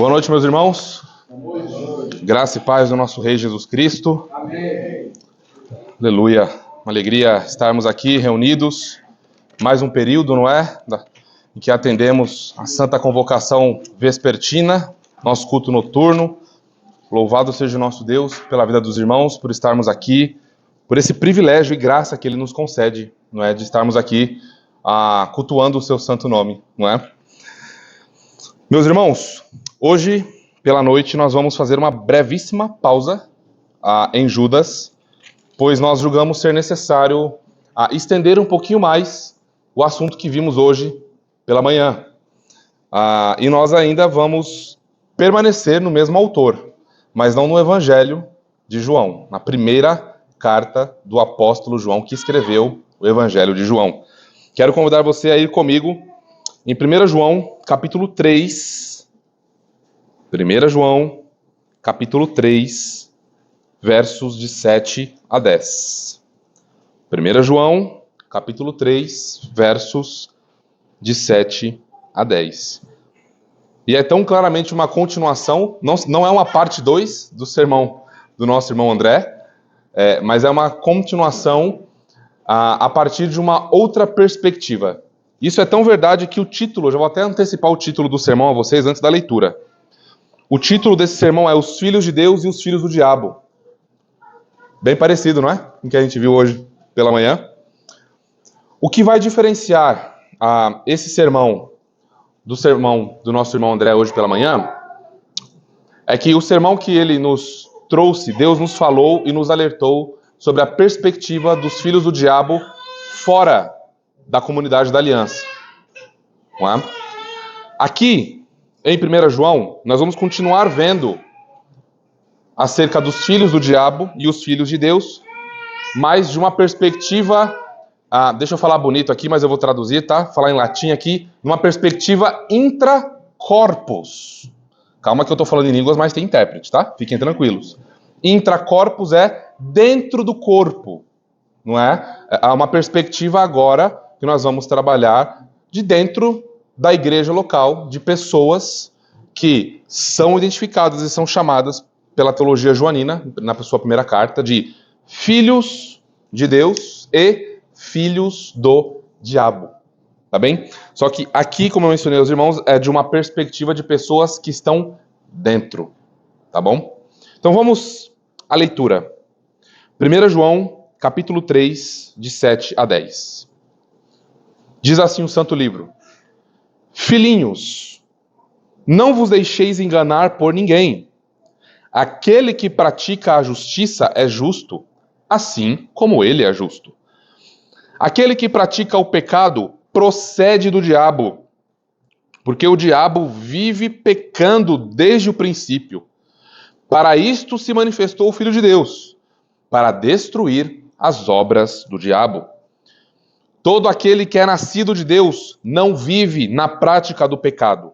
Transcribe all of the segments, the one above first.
Boa noite, meus irmãos. Graça e paz do nosso Rei Jesus Cristo. Amém. Aleluia. Uma alegria estarmos aqui reunidos. Mais um período, não é? Em que atendemos a Santa Convocação Vespertina, nosso culto noturno. Louvado seja o nosso Deus pela vida dos irmãos, por estarmos aqui, por esse privilégio e graça que Ele nos concede, não é? De estarmos aqui cultuando o seu santo nome, não é? Meus irmãos, hoje, pela noite, nós vamos fazer uma brevíssima pausa em Judas, pois nós julgamos ser necessário estender um pouquinho mais o assunto que vimos hoje pela manhã. E nós ainda vamos permanecer no mesmo autor, mas não no Evangelho de João, na primeira carta do apóstolo João, que escreveu o Evangelho de João. Quero convidar você a ir comigo em 1 João, capítulo 3, 1 João, capítulo 3, versos de 7 a 10. 1 João, capítulo 3, versos de 7 a 10. E é tão claramente uma continuação, não é uma parte 2 do sermão do nosso irmão André, mas é uma continuação a partir de uma outra perspectiva. Isso é tão verdade que o título, eu já vou até antecipar o título do sermão a vocês antes da leitura. O título desse sermão é Os Filhos de Deus e os Filhos do Diabo. Bem parecido, não é? Com o que a gente viu hoje pela manhã. O que vai diferenciar esse sermão do nosso irmão André hoje pela manhã é que o sermão que ele nos trouxe, Deus nos falou e nos alertou sobre a perspectiva dos filhos do diabo fora da comunidade da aliança. Não é? Aqui, em 1 João, nós vamos continuar vendo acerca dos filhos do diabo e os filhos de Deus, mas de uma perspectiva, deixa eu falar bonito aqui, mas eu vou traduzir, tá? Falar em latim aqui, numa perspectiva intracorpus. Calma que eu tô falando em línguas, mas tem intérprete, tá? Fiquem tranquilos. Intracorpus é dentro do corpo, não é? Há uma perspectiva agora que nós vamos trabalhar de dentro da igreja local, de pessoas que são identificadas e são chamadas pela teologia joanina, na sua primeira carta, de filhos de Deus e filhos do diabo. Tá bem? Só que aqui, como eu mencionei aos irmãos, é de uma perspectiva de pessoas que estão dentro. Tá bom? Então vamos à leitura. 1 João, capítulo 3, de 7 a 10. Diz assim o Santo Livro: Filhinhos, não vos deixeis enganar por ninguém. Aquele que pratica a justiça é justo, assim como ele é justo. Aquele que pratica o pecado procede do diabo, porque o diabo vive pecando desde o princípio. Para isto se manifestou o Filho de Deus, para destruir as obras do diabo. Todo aquele que é nascido de Deus não vive na prática do pecado,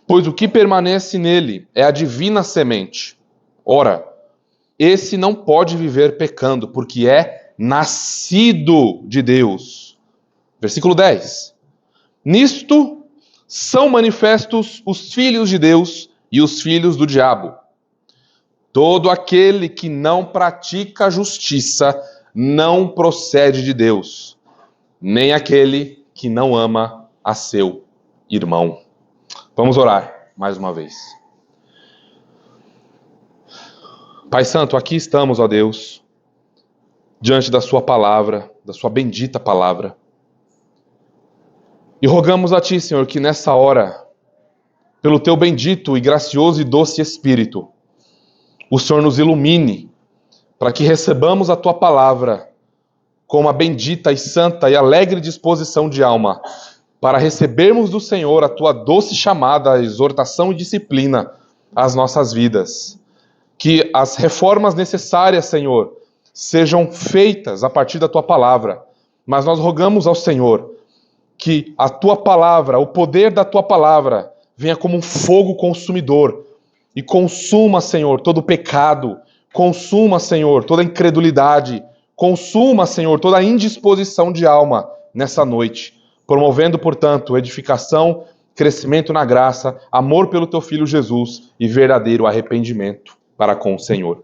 pois o que permanece nele é a divina semente. Ora, esse não pode viver pecando, porque é nascido de Deus. Versículo 10. Nisto são manifestos os filhos de Deus e os filhos do diabo. Todo aquele que não pratica a justiça não procede de Deus, nem aquele que não ama a seu irmão. Vamos orar mais uma vez. Pai Santo, aqui estamos, ó Deus, diante da sua palavra, da sua bendita palavra. E rogamos a Ti, Senhor, que nessa hora, pelo Teu bendito e gracioso e doce Espírito, o Senhor nos ilumine, para que recebamos a Tua palavra com uma bendita e santa e alegre disposição de alma, para recebermos do Senhor a Tua doce chamada, a exortação e disciplina às nossas vidas. Que as reformas necessárias, Senhor, sejam feitas a partir da Tua palavra, mas nós rogamos ao Senhor que a Tua palavra, o poder da Tua palavra, venha como um fogo consumidor e consuma, Senhor, todo o pecado, consuma, Senhor, toda a incredulidade, consuma, Senhor, toda a indisposição de alma nessa noite, promovendo, portanto, edificação crescimento na graça, amor pelo teu Filho Jesus e verdadeiro arrependimento para com o Senhor.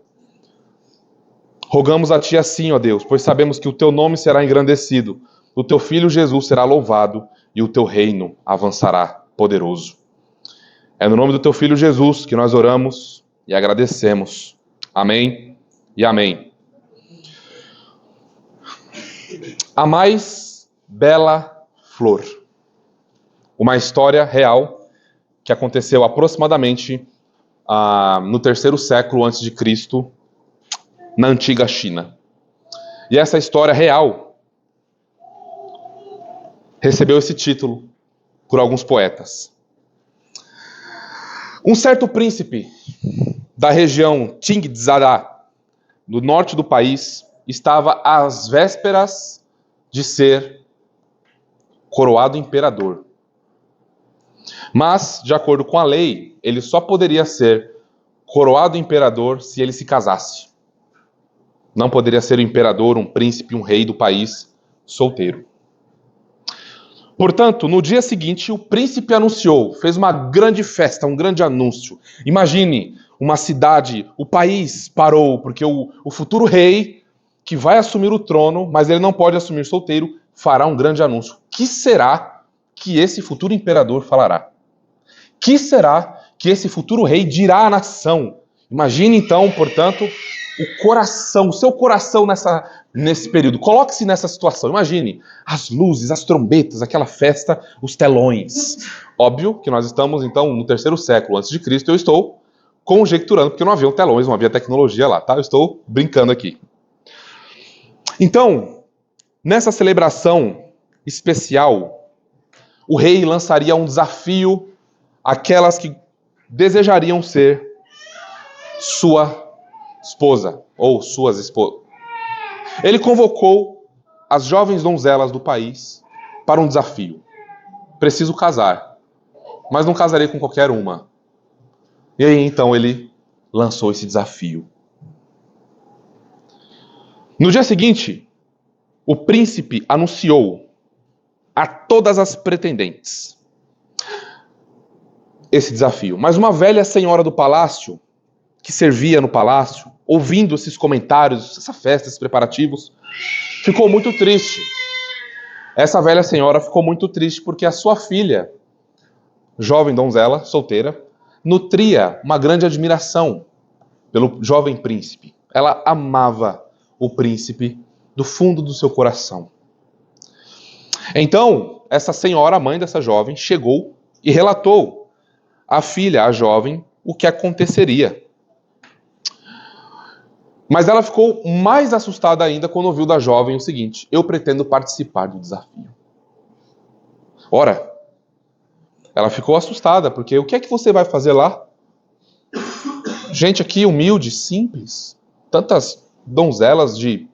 Rogamos a Ti assim, ó Deus, pois sabemos que o Teu nome será engrandecido, o Teu Filho Jesus será louvado e o Teu reino avançará poderoso. É no nome do Teu Filho Jesus que nós oramos e agradecemos. Amém e amém. A mais bela flor. Uma história real que aconteceu aproximadamente no 3º século antes de Cristo, na antiga China. E essa história real recebeu esse título por alguns poetas. Um certo príncipe da região Tingzhada, do norte do país, estava às vésperas de ser coroado imperador. Mas, de acordo com a lei, ele só poderia ser coroado imperador se ele se casasse. Não poderia ser o imperador, um príncipe, um rei do país solteiro. Portanto, no dia seguinte, o príncipe anunciou, fez uma grande festa, um grande anúncio. Imagine uma cidade, o país parou, porque o futuro rei, que vai assumir o trono, mas ele não pode assumir solteiro, fará um grande anúncio. Que será que esse futuro imperador falará? Que será que esse futuro rei dirá à nação? Imagine então, portanto, o seu coração nesse período. Coloque-se nessa situação. Imagine as luzes, as trombetas, aquela festa, os telões. Óbvio que nós estamos, então, no 3º século antes de Cristo. Eu estou conjecturando, porque não havia telões, não havia tecnologia lá, tá? Eu estou brincando aqui. Então, nessa celebração especial, o rei lançaria um desafio àquelas que desejariam ser sua esposa, ou suas esposas. Ele convocou as jovens donzelas do país para um desafio. Preciso casar, mas não casarei com qualquer uma. E aí, então, ele lançou esse desafio. No dia seguinte, o príncipe anunciou a todas as pretendentes esse desafio. Mas uma velha senhora do palácio, que servia no palácio, ouvindo esses comentários, essa festa, esses preparativos, ficou muito triste. Essa velha senhora ficou muito triste porque a sua filha, jovem donzela, solteira, nutria uma grande admiração pelo jovem príncipe. Ela amava o príncipe do fundo do seu coração. Então, essa senhora, a mãe dessa jovem, chegou e relatou à filha, à jovem, o que aconteceria. Mas ela ficou mais assustada ainda quando ouviu da jovem o seguinte: eu pretendo participar do desafio. Ora, ela ficou assustada, porque o que é que você vai fazer lá? Gente aqui humilde, simples, tantas donzelas de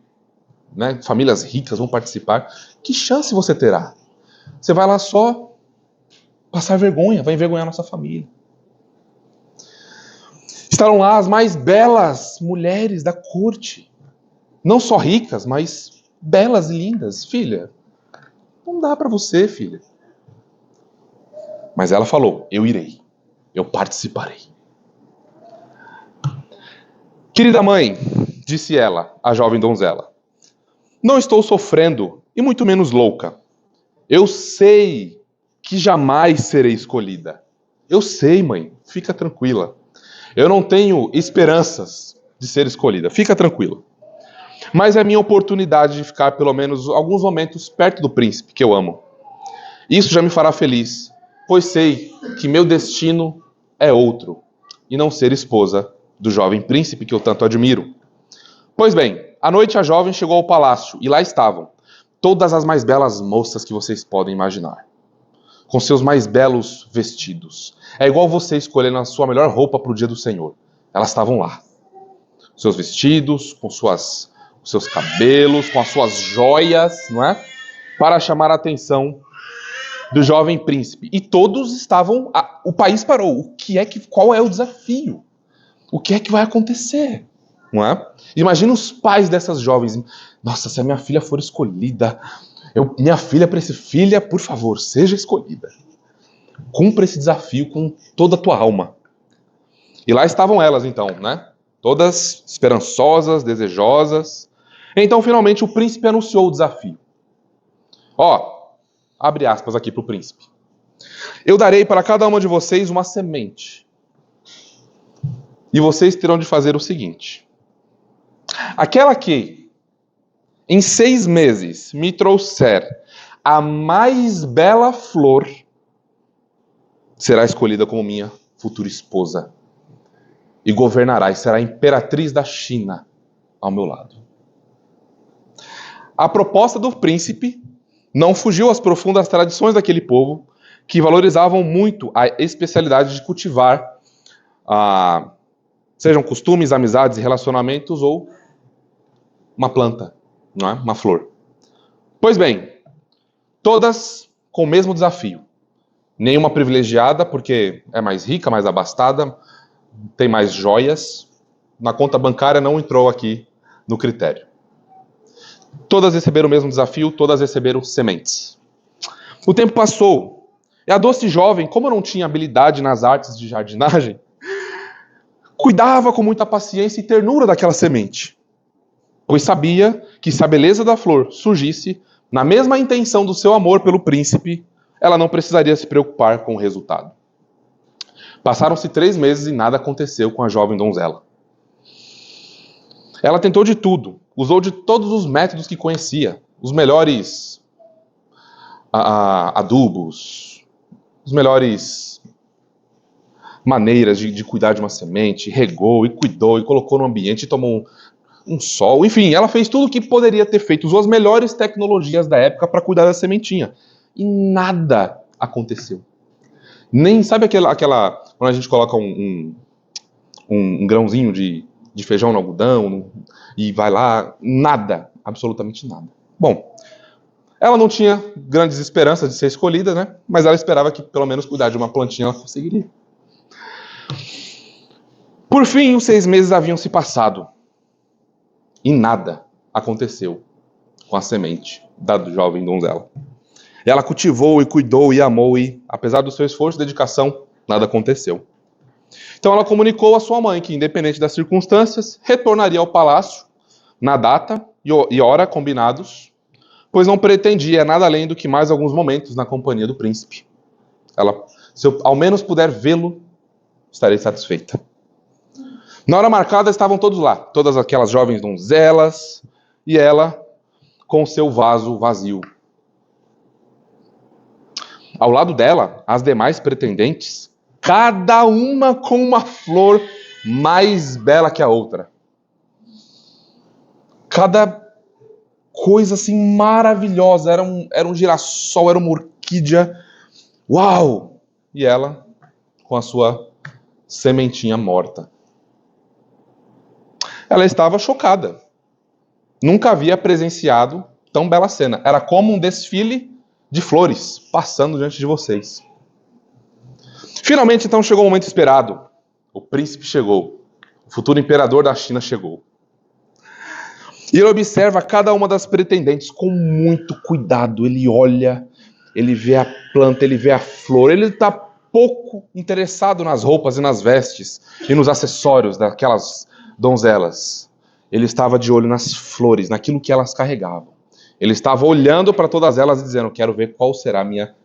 famílias ricas vão participar. Que chance você terá? Você vai lá só passar vergonha, vai envergonhar nossa família. Estavam lá as mais belas mulheres da corte. Não só ricas, mas belas e lindas. Filha, não dá para você, filha. Mas ela falou: eu irei, eu participarei. Querida mãe, disse ela, a jovem donzela, não estou sofrendo e muito menos louca. Eu sei que jamais serei escolhida. Eu sei, mãe, fica tranquila. Eu não tenho esperanças de ser escolhida. Fica tranquila. Mas é minha oportunidade de ficar pelo menos alguns momentos perto do príncipe que eu amo. Isso já me fará feliz, pois sei que meu destino é outro, e não ser esposa do jovem príncipe que eu tanto admiro. Pois bem, à noite a jovem chegou ao palácio, e lá estavam todas as mais belas moças que vocês podem imaginar, com seus mais belos vestidos. É igual você escolhendo a sua melhor roupa para o dia do Senhor. Elas estavam lá. Seus vestidos, com os seus cabelos, com as suas joias, não é? Para chamar a atenção do jovem príncipe. E todos estavam... O país parou. Qual é o desafio? O que é que vai acontecer? Não é? Imagina os pais dessas jovens. Nossa, se a minha filha for escolhida... Minha filha, para esse filha, por favor, seja escolhida. Cumpra esse desafio com toda a tua alma. E lá estavam elas, então, né? Todas esperançosas, desejosas. Então, finalmente, o príncipe anunciou o desafio. Ó, abre aspas aqui para o príncipe. Eu darei para cada uma de vocês uma semente. E vocês terão de fazer o seguinte. Aquela que, em 6 meses, me trouxer a mais bela flor, será escolhida como minha futura esposa. E governará e será a imperatriz da China ao meu lado. A proposta do príncipe não fugiu às profundas tradições daquele povo, que valorizavam muito a especialidade de cultivar, sejam costumes, amizades, relacionamentos ou uma planta, não é? Uma flor. Pois bem, todas com o mesmo desafio. Nenhuma privilegiada, porque é mais rica, mais abastada, tem mais joias. Na conta bancária não entrou aqui no critério. Todas receberam o mesmo desafio, todas receberam sementes. O tempo passou, e a doce jovem, como não tinha habilidade nas artes de jardinagem, cuidava com muita paciência e ternura daquela semente, pois sabia que se a beleza da flor surgisse na mesma intenção do seu amor pelo príncipe, ela não precisaria se preocupar com o resultado. Passaram-se 3 meses e nada aconteceu com a jovem donzela. Ela tentou de tudo, usou de todos os métodos que conhecia, os melhores adubos, as melhores maneiras de cuidar de uma semente, regou e cuidou e colocou no ambiente e tomou um sol. Enfim, ela fez tudo o que poderia ter feito, usou as melhores tecnologias da época para cuidar da sementinha. E nada aconteceu. Nem, sabe aquela quando a gente coloca um grãozinho de feijão no algodão e vai lá, nada, absolutamente nada. Bom, ela não tinha grandes esperanças de ser escolhida, né? Mas ela esperava que pelo menos cuidar de uma plantinha ela conseguiria. Por fim, os 6 meses haviam se passado e nada aconteceu com a semente da jovem donzela. Ela cultivou e cuidou e amou e, apesar do seu esforço e dedicação, nada aconteceu. Então ela comunicou à sua mãe que, independente das circunstâncias, retornaria ao palácio na data e hora combinados, pois não pretendia nada além do que mais alguns momentos na companhia do príncipe. Ela, se eu ao menos puder vê-lo, estarei satisfeita. Na hora marcada estavam todos lá, todas aquelas jovens donzelas e ela com seu vaso vazio. Ao lado dela, as demais pretendentes, cada uma com uma flor mais bela que a outra. Cada coisa assim maravilhosa. Era um girassol, era uma orquídea. Uau! E ela com a sua sementinha morta. Ela estava chocada. Nunca havia presenciado tão bela cena. Era como um desfile de flores passando diante de vocês. Finalmente, então, chegou o momento esperado. O príncipe chegou. O futuro imperador da China chegou. E ele observa cada uma das pretendentes com muito cuidado. Ele olha, ele vê a planta, ele vê a flor. Ele está pouco interessado nas roupas e nas vestes e nos acessórios daquelas donzelas. Ele estava de olho nas flores, naquilo que elas carregavam. Ele estava olhando para todas elas e dizendo: quero ver qual será a minha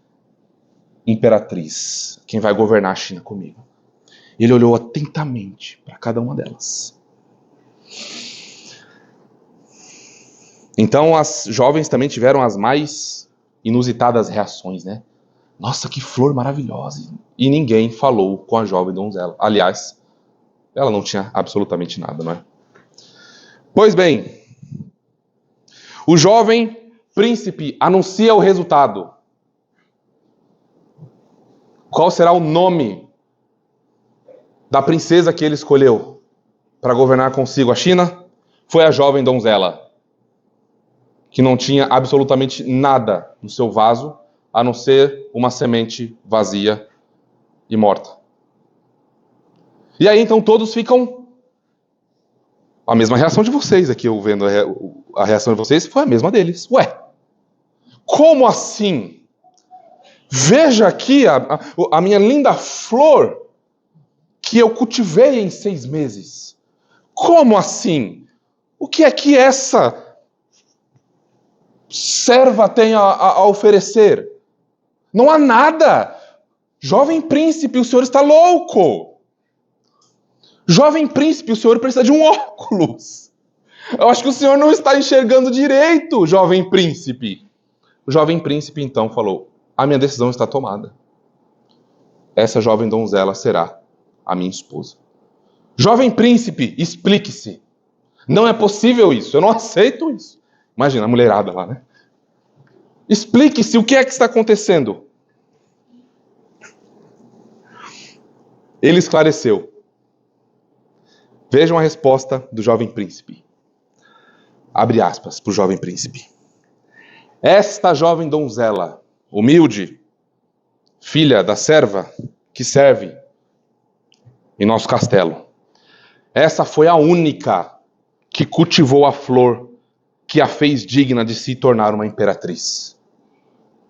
imperatriz, quem vai governar a China comigo. Ele olhou atentamente para cada uma delas. Então as jovens também tiveram as mais inusitadas reações, né? Nossa, que flor maravilhosa! E ninguém falou com a jovem donzela. Aliás, ela não tinha absolutamente nada, não é? Pois bem, o jovem príncipe anuncia o resultado. Qual será o nome da princesa que ele escolheu para governar consigo a China? Foi a jovem donzela, que não tinha absolutamente nada no seu vaso, a não ser uma semente vazia e morta. E aí então todos ficam... A mesma reação de vocês aqui, eu vendo a reação de vocês, foi a mesma deles. Ué, como assim? Veja aqui a minha linda flor que eu cultivei em 6 meses. Como assim? O que é que essa serva tem a oferecer? Não há nada. Jovem príncipe, o senhor está louco. Jovem príncipe, o senhor precisa de um óculos. Eu acho que o senhor não está enxergando direito, jovem príncipe. O jovem príncipe então falou: a minha decisão está tomada. Essa jovem donzela será a minha esposa. Jovem príncipe, explique-se. Não é possível isso, eu não aceito isso. Imagina a mulherada lá, né? Explique-se, o que é que está acontecendo? Ele esclareceu. Vejam a resposta do jovem príncipe. Abre aspas para o jovem príncipe. Esta jovem donzela, humilde, filha da serva que serve em nosso castelo, essa foi a única que cultivou a flor que a fez digna de se tornar uma imperatriz.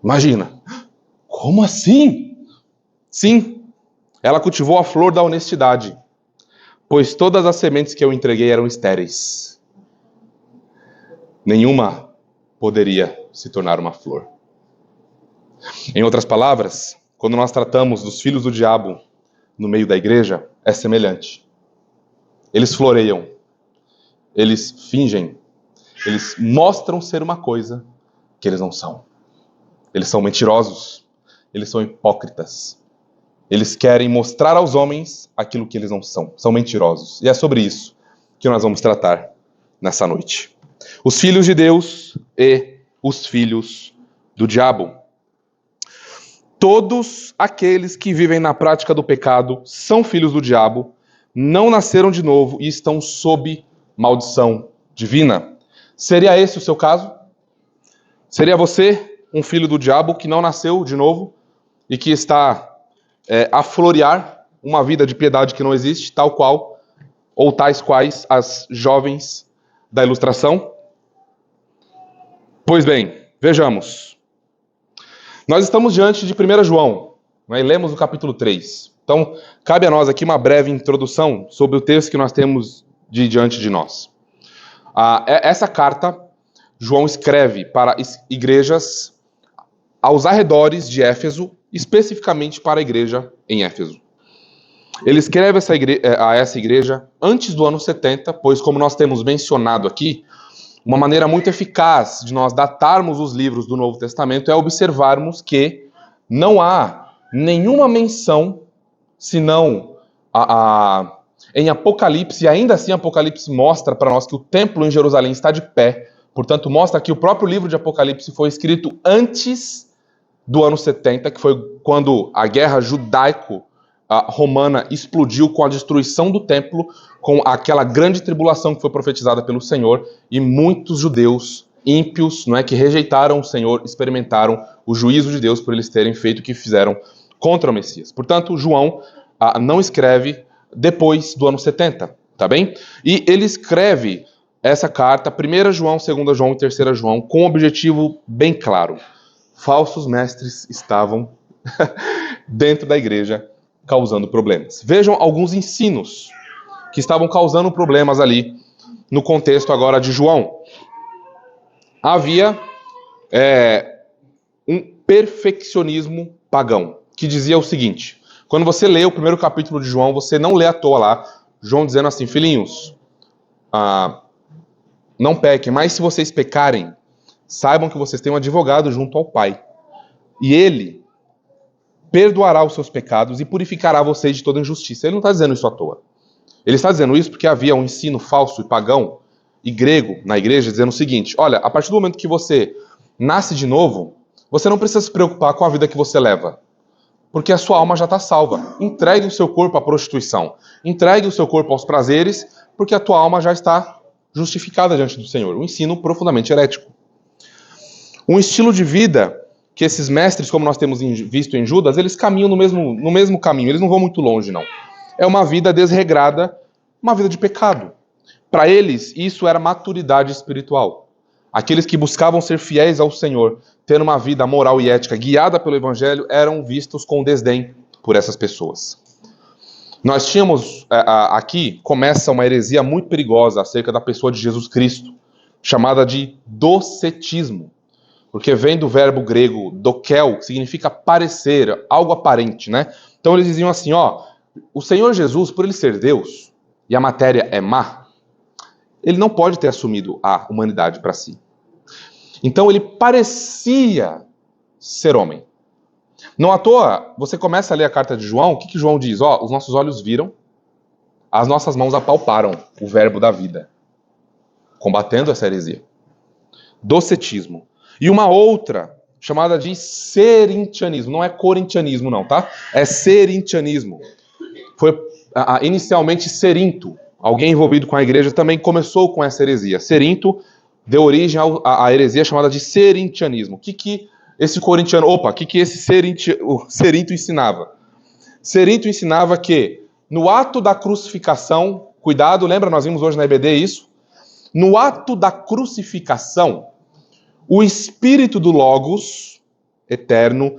Imagina. Como assim? Sim, ela cultivou a flor da honestidade, pois todas as sementes que eu entreguei eram estéreis. Nenhuma poderia se tornar uma flor. Em outras palavras, quando nós tratamos dos filhos do diabo no meio da igreja, é semelhante. Eles floreiam, eles fingem, eles mostram ser uma coisa que eles não são. Eles são mentirosos, eles são hipócritas. Eles querem mostrar aos homens aquilo que eles não são. São mentirosos. E é sobre isso que nós vamos tratar nessa noite. Os filhos de Deus e os filhos do diabo. Todos aqueles que vivem na prática do pecado são filhos do diabo, não nasceram de novo e estão sob maldição divina. Seria esse o seu caso? Seria você um filho do diabo que não nasceu de novo e que está a florear uma vida de piedade que não existe, tal qual, ou tais quais as jovens da ilustração? Pois bem, vejamos. Nós estamos diante de 1 João, né, e lemos o capítulo 3. Então, cabe a nós aqui uma breve introdução sobre o texto que nós temos diante de nós. Essa carta, João escreve para igrejas aos arredores de Éfeso, especificamente para a igreja em Éfeso. Ele escreve a essa igreja antes do ano 70, pois, como nós temos mencionado aqui, uma maneira muito eficaz de nós datarmos os livros do Novo Testamento é observarmos que não há nenhuma menção, senão em Apocalipse, e ainda assim Apocalipse mostra para nós que o templo em Jerusalém está de pé, portanto mostra que o próprio livro de Apocalipse foi escrito antes do ano 70, que foi quando a guerra judaico-romana explodiu com a destruição do templo, com aquela grande tribulação que foi profetizada pelo Senhor, e muitos judeus ímpios, não é, que rejeitaram o Senhor, experimentaram o juízo de Deus por eles terem feito o que fizeram contra o Messias. Portanto, João não escreve depois do ano 70, tá bem? E ele escreve essa carta, 1 João, 2 João e 3 João, com um objetivo bem claro. Falsos mestres estavam dentro da igreja causando problemas. Vejam alguns ensinos que estavam causando problemas ali no contexto agora de João. Havia um perfeccionismo pagão, que dizia o seguinte: quando você lê o primeiro capítulo de João, você não lê à toa lá, João dizendo assim: filhinhos, não pequem, mas se vocês pecarem, saibam que vocês têm um advogado junto ao Pai. E ele perdoará os seus pecados e purificará vocês de toda injustiça. Ele não está dizendo isso à toa. Ele está dizendo isso porque havia um ensino falso e pagão e grego na igreja dizendo o seguinte: olha, a partir do momento que você nasce de novo, você não precisa se preocupar com a vida que você leva, porque a sua alma já está salva. Entregue o seu corpo à prostituição. Entregue o seu corpo aos prazeres, porque a tua alma já está justificada diante do Senhor. Um ensino profundamente herético. Um estilo de vida que esses mestres, como nós temos visto em Judas, eles caminham no mesmo caminho. Eles não vão muito longe, não. É uma vida desregrada, uma vida de pecado. Para eles, isso era maturidade espiritual. aqueles que buscavam ser fiéis ao Senhor, tendo uma vida moral e ética guiada pelo Evangelho, eram vistos com desdém por essas pessoas. Nós tínhamos, aqui começa uma heresia muito perigosa acerca da pessoa de Jesus Cristo, chamada de docetismo, porque vem do verbo grego dokel, que significa parecer, algo aparente, né? Então eles diziam assim, o Senhor Jesus, por ele ser Deus, e a matéria é má, ele não pode ter assumido a humanidade para si. Então ele parecia ser homem. Não à toa, você começa a ler a carta de João, o que João diz? Os nossos olhos viram, as nossas mãos apalparam o verbo da vida, combatendo essa heresia. Docetismo. E uma outra, chamada de serintianismo. Não é corintianismo não, tá? É serintianismo. Foi inicialmente Serinto. Alguém envolvido com a igreja também começou com essa heresia. Serinto deu origem à heresia chamada de serintianismo. O que esse corintiano... o que esse Serinto ensinava? Serinto ensinava que no ato da crucificação... Cuidado, lembra? Nós vimos hoje na EBD isso. No ato da crucificação, o Espírito do Logos, eterno,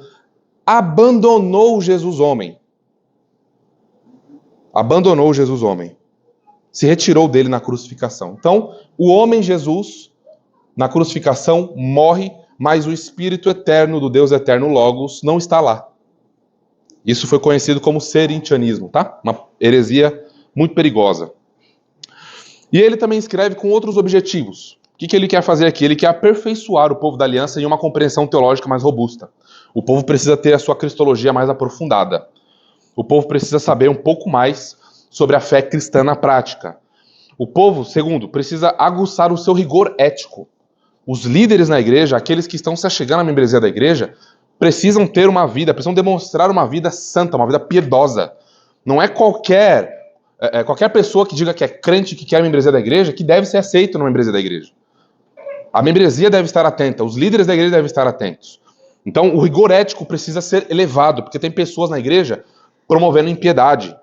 abandonou Jesus homem. Abandonou Jesus homem. Se retirou dele na crucificação. Então, o homem Jesus, na crucificação, morre, mas o Espírito eterno do Deus eterno Logos não está lá. Isso foi conhecido como serintianismo, tá? Uma heresia muito perigosa. E ele também escreve com outros objetivos. O que ele quer fazer aqui? Ele quer aperfeiçoar o povo da aliança em uma compreensão teológica mais robusta. O povo precisa ter a sua cristologia mais aprofundada. O povo precisa saber um pouco mais sobre a fé cristã na prática. O povo, segundo, precisa aguçar o seu rigor ético. Os líderes na igreja, aqueles que estão se achegando à membresia da igreja, precisam ter uma vida, precisam demonstrar uma vida santa, uma vida piedosa. Não é qualquer pessoa que diga que é crente, que quer a membresia da igreja, que deve ser aceito na membresia da igreja. A membresia deve estar atenta, os líderes da igreja devem estar atentos. Então, o rigor ético precisa ser elevado, porque tem pessoas na igreja promovendo impiedade.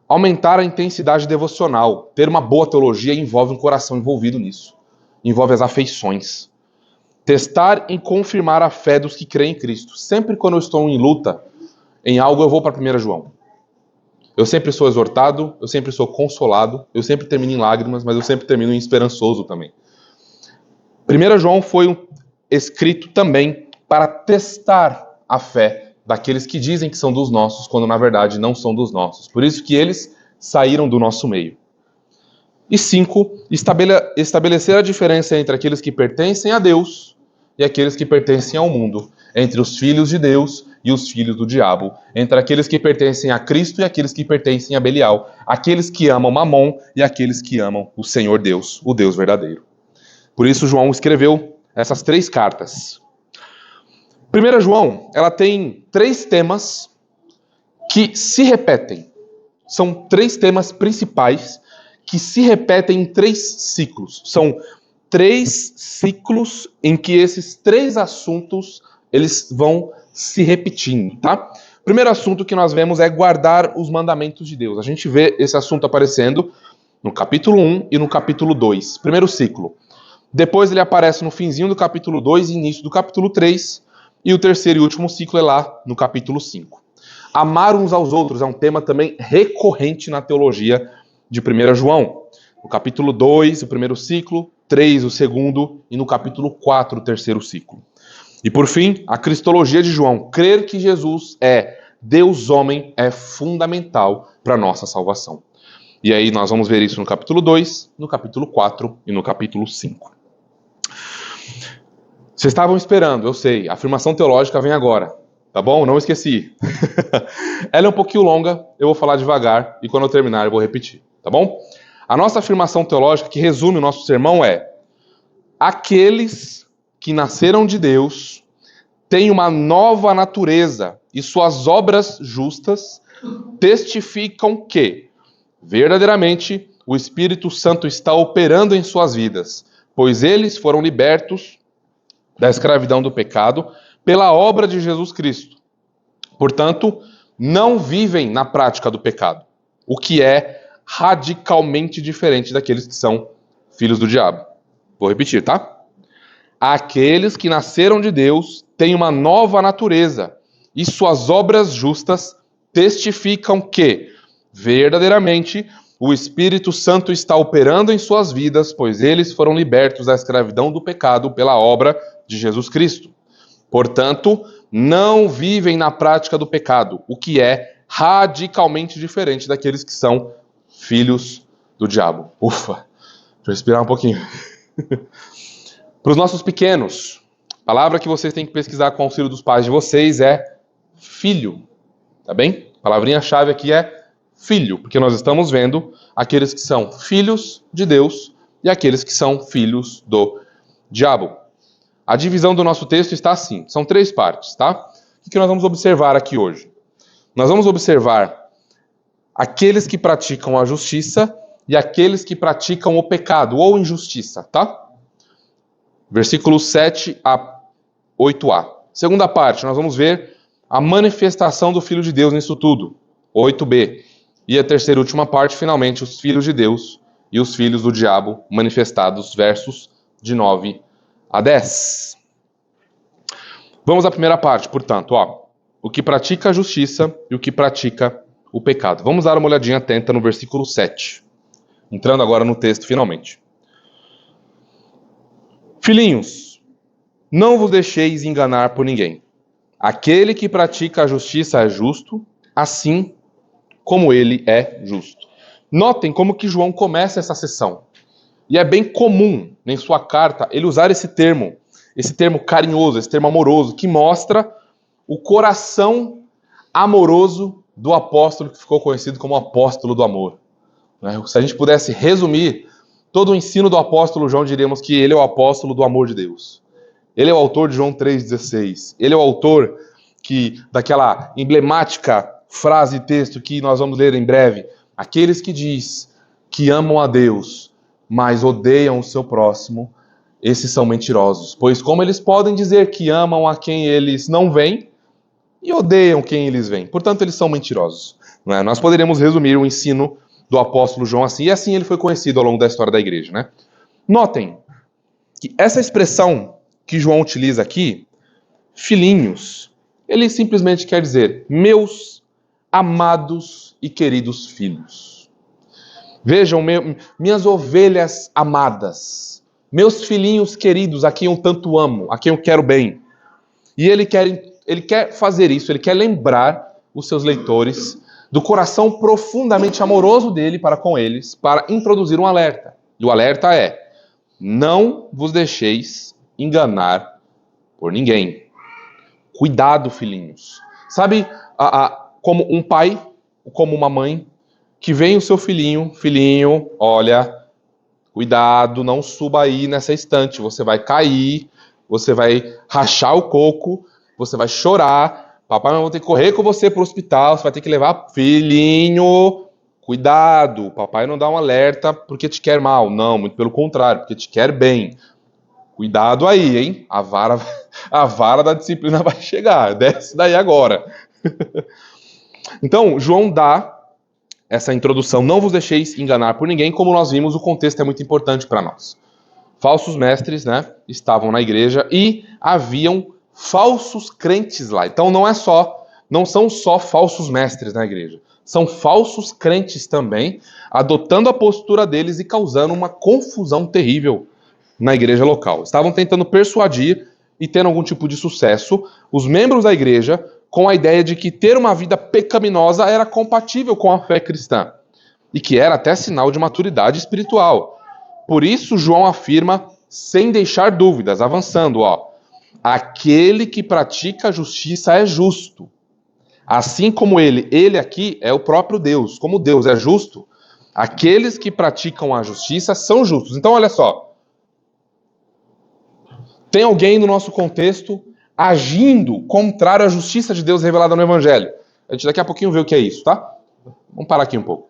Aumentar a intensidade devocional, ter uma boa teologia envolve um coração envolvido nisso. Envolve as afeições. Testar e confirmar a fé dos que creem em Cristo. Sempre quando eu estou em luta, em algo, eu vou para 1 João. Eu sempre sou exortado, eu sempre sou consolado, eu sempre termino em lágrimas, mas eu sempre termino em esperançoso também. 1 João foi escrito também para testar a fé daqueles que dizem que são dos nossos, quando na verdade não são dos nossos. Por isso que eles saíram do nosso meio. E 5, estabelecer a diferença entre aqueles que pertencem a Deus e aqueles que pertencem ao mundo, entre os filhos de Deus e os filhos do diabo, entre aqueles que pertencem a Cristo e aqueles que pertencem a Belial, aqueles que amam Mamon e aqueles que amam o Senhor Deus, o Deus verdadeiro. Por isso João escreveu essas 3 cartas. 1 João, ela tem 3 temas que se repetem. São 3 temas principais que se repetem em 3 ciclos. São 3 ciclos em que esses 3 assuntos eles vão se repetindo, tá? O primeiro assunto que nós vemos é guardar os mandamentos de Deus. A gente vê esse assunto aparecendo no capítulo 1 e no capítulo 2. Primeiro ciclo. Depois ele aparece no finzinho do capítulo 2 e início do capítulo 3. E o terceiro e último ciclo é lá no capítulo 5. Amar uns aos outros é um tema também recorrente na teologia de 1 João. No capítulo 2, o primeiro ciclo, 3, o segundo, e no capítulo 4, o terceiro ciclo. E por fim, a cristologia de João. Crer que Jesus é Deus homem é fundamental para a nossa salvação. E aí nós vamos ver isso no capítulo 2, no capítulo 4 e no capítulo 5. Vocês estavam esperando, eu sei, a afirmação teológica vem agora, tá bom? Não esqueci. Ela é um pouquinho longa, eu vou falar devagar e quando eu terminar eu vou repetir, tá bom? A nossa afirmação teológica, que resume o nosso sermão, é: aqueles que nasceram de Deus têm uma nova natureza e suas obras justas testificam que, verdadeiramente, o Espírito Santo está operando em suas vidas, pois eles foram libertos da escravidão do pecado pela obra de Jesus Cristo. Portanto, não vivem na prática do pecado, o que é radicalmente diferente daqueles que são filhos do diabo. Vou repetir, tá? Aqueles que nasceram de Deus têm uma nova natureza, e suas obras justas testificam que, verdadeiramente, o Espírito Santo está operando em suas vidas, pois eles foram libertos da escravidão do pecado pela obra de Jesus Cristo. Portanto, não vivem na prática do pecado, o que é radicalmente diferente daqueles que são filhos do diabo. Ufa, deixa eu respirar um pouquinho. Para os nossos pequenos, a palavra que vocês têm que pesquisar com o auxílio dos pais de vocês é filho, tá bem? A palavrinha-chave aqui é filho, porque nós estamos vendo aqueles que são filhos de Deus e aqueles que são filhos do diabo. A divisão do nosso texto está assim, são 3 partes, tá? O que nós vamos observar aqui hoje? Nós vamos observar aqueles que praticam a justiça e aqueles que praticam o pecado ou injustiça, tá? Versículos 7 a 8a. Segunda parte, nós vamos ver a manifestação do Filho de Deus nisso tudo, 8b. E a terceira e última parte, finalmente, os filhos de Deus e os filhos do diabo manifestados, versos de 9 a 10. Vamos à primeira parte, portanto, o que pratica a justiça e o que pratica o pecado. Vamos dar uma olhadinha atenta no versículo 7. Entrando agora no texto, finalmente. Filhinhos, não vos deixeis enganar por ninguém. Aquele que pratica a justiça é justo, assim como ele é justo. Notem como que João começa essa sessão. E é bem comum, em sua carta, ele usar esse termo carinhoso, esse termo amoroso, que mostra o coração amoroso do apóstolo, que ficou conhecido como apóstolo do amor. Se a gente pudesse resumir todo o ensino do apóstolo João, diríamos que ele é o apóstolo do amor de Deus. Ele é o autor de João 3,16. Ele é o autor daquela emblemática frase e texto que nós vamos ler em breve. Aqueles que diz que amam a Deus, mas odeiam o seu próximo, esses são mentirosos. Pois como eles podem dizer que amam a quem eles não veem e odeiam quem eles veem? Portanto, eles são mentirosos. Nós poderíamos resumir o ensino do apóstolo João assim, e assim ele foi conhecido ao longo da história da igreja. Notem que essa expressão que João utiliza aqui, filhinhos, ele simplesmente quer dizer meus amados e queridos filhos. Vejam, minhas ovelhas amadas, meus filhinhos queridos, a quem eu tanto amo, a quem eu quero bem. E ele quer fazer isso, ele quer lembrar os seus leitores do coração profundamente amoroso dele para com eles, para introduzir um alerta. E o alerta é: não vos deixeis enganar por ninguém. Cuidado, filhinhos. Sabe, como um pai, como uma mãe, que vem o seu filhinho, olha, cuidado, não suba aí nessa estante, você vai cair, você vai rachar o coco, você vai chorar, papai vai ter que correr com você para o hospital, você vai ter que levar filhinho, cuidado, papai não dá um alerta porque te quer mal, não, muito pelo contrário, porque te quer bem. Cuidado aí, hein? A vara da disciplina vai chegar, desce daí agora. Então, João dá essa introdução, não vos deixeis enganar por ninguém, como nós vimos, o contexto é muito importante para nós. Falsos mestres, estavam na igreja e haviam falsos crentes lá. Então não são só falsos mestres na igreja, são falsos crentes também, adotando a postura deles e causando uma confusão terrível na igreja local. Estavam tentando persuadir e tendo algum tipo de sucesso os membros da igreja com a ideia de que ter uma vida pecaminosa era compatível com a fé cristã e que era até sinal de maturidade espiritual. Por isso João afirma, sem deixar dúvidas, avançando, aquele que pratica a justiça é justo. Assim como ele aqui é o próprio Deus. Como Deus é justo, aqueles que praticam a justiça são justos. Então, olha só. Tem alguém no nosso contexto agindo contrário à justiça de Deus revelada no Evangelho. A gente daqui a pouquinho vê o que é isso, tá? Vamos parar aqui um pouco.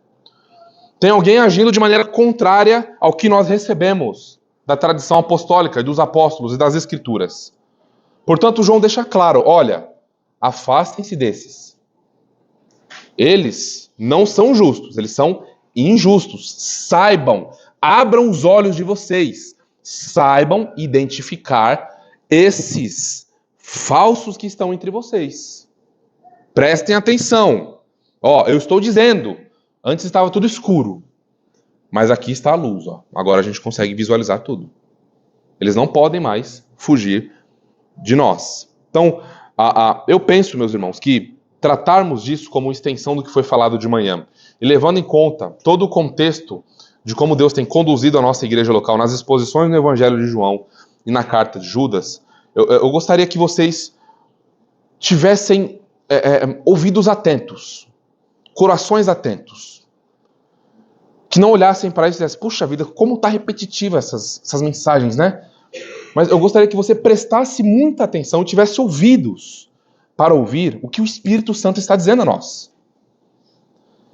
Tem alguém agindo de maneira contrária ao que nós recebemos da tradição apostólica, dos apóstolos e das Escrituras. Portanto, João deixa claro, olha, afastem-se desses. Eles não são justos, eles são injustos. Saibam, abram os olhos de vocês. saibam identificar esses falsos que estão entre vocês. Prestem atenção. Ó, eu estou dizendo, antes estava tudo escuro, mas aqui está a luz. Ó. Agora a gente consegue visualizar tudo. Eles não podem mais fugir de nós. Então, eu penso, meus irmãos, que tratarmos disso como extensão do que foi falado de manhã, e levando em conta todo o contexto de como Deus tem conduzido a nossa igreja local nas exposições no Evangelho de João e na carta de Judas, eu gostaria que vocês tivessem ouvidos atentos, corações atentos, que não olhassem para isso e dissessem, puxa vida, como está repetitiva essas mensagens, né? Mas eu gostaria que você prestasse muita atenção e tivesse ouvidos para ouvir o que o Espírito Santo está dizendo a nós.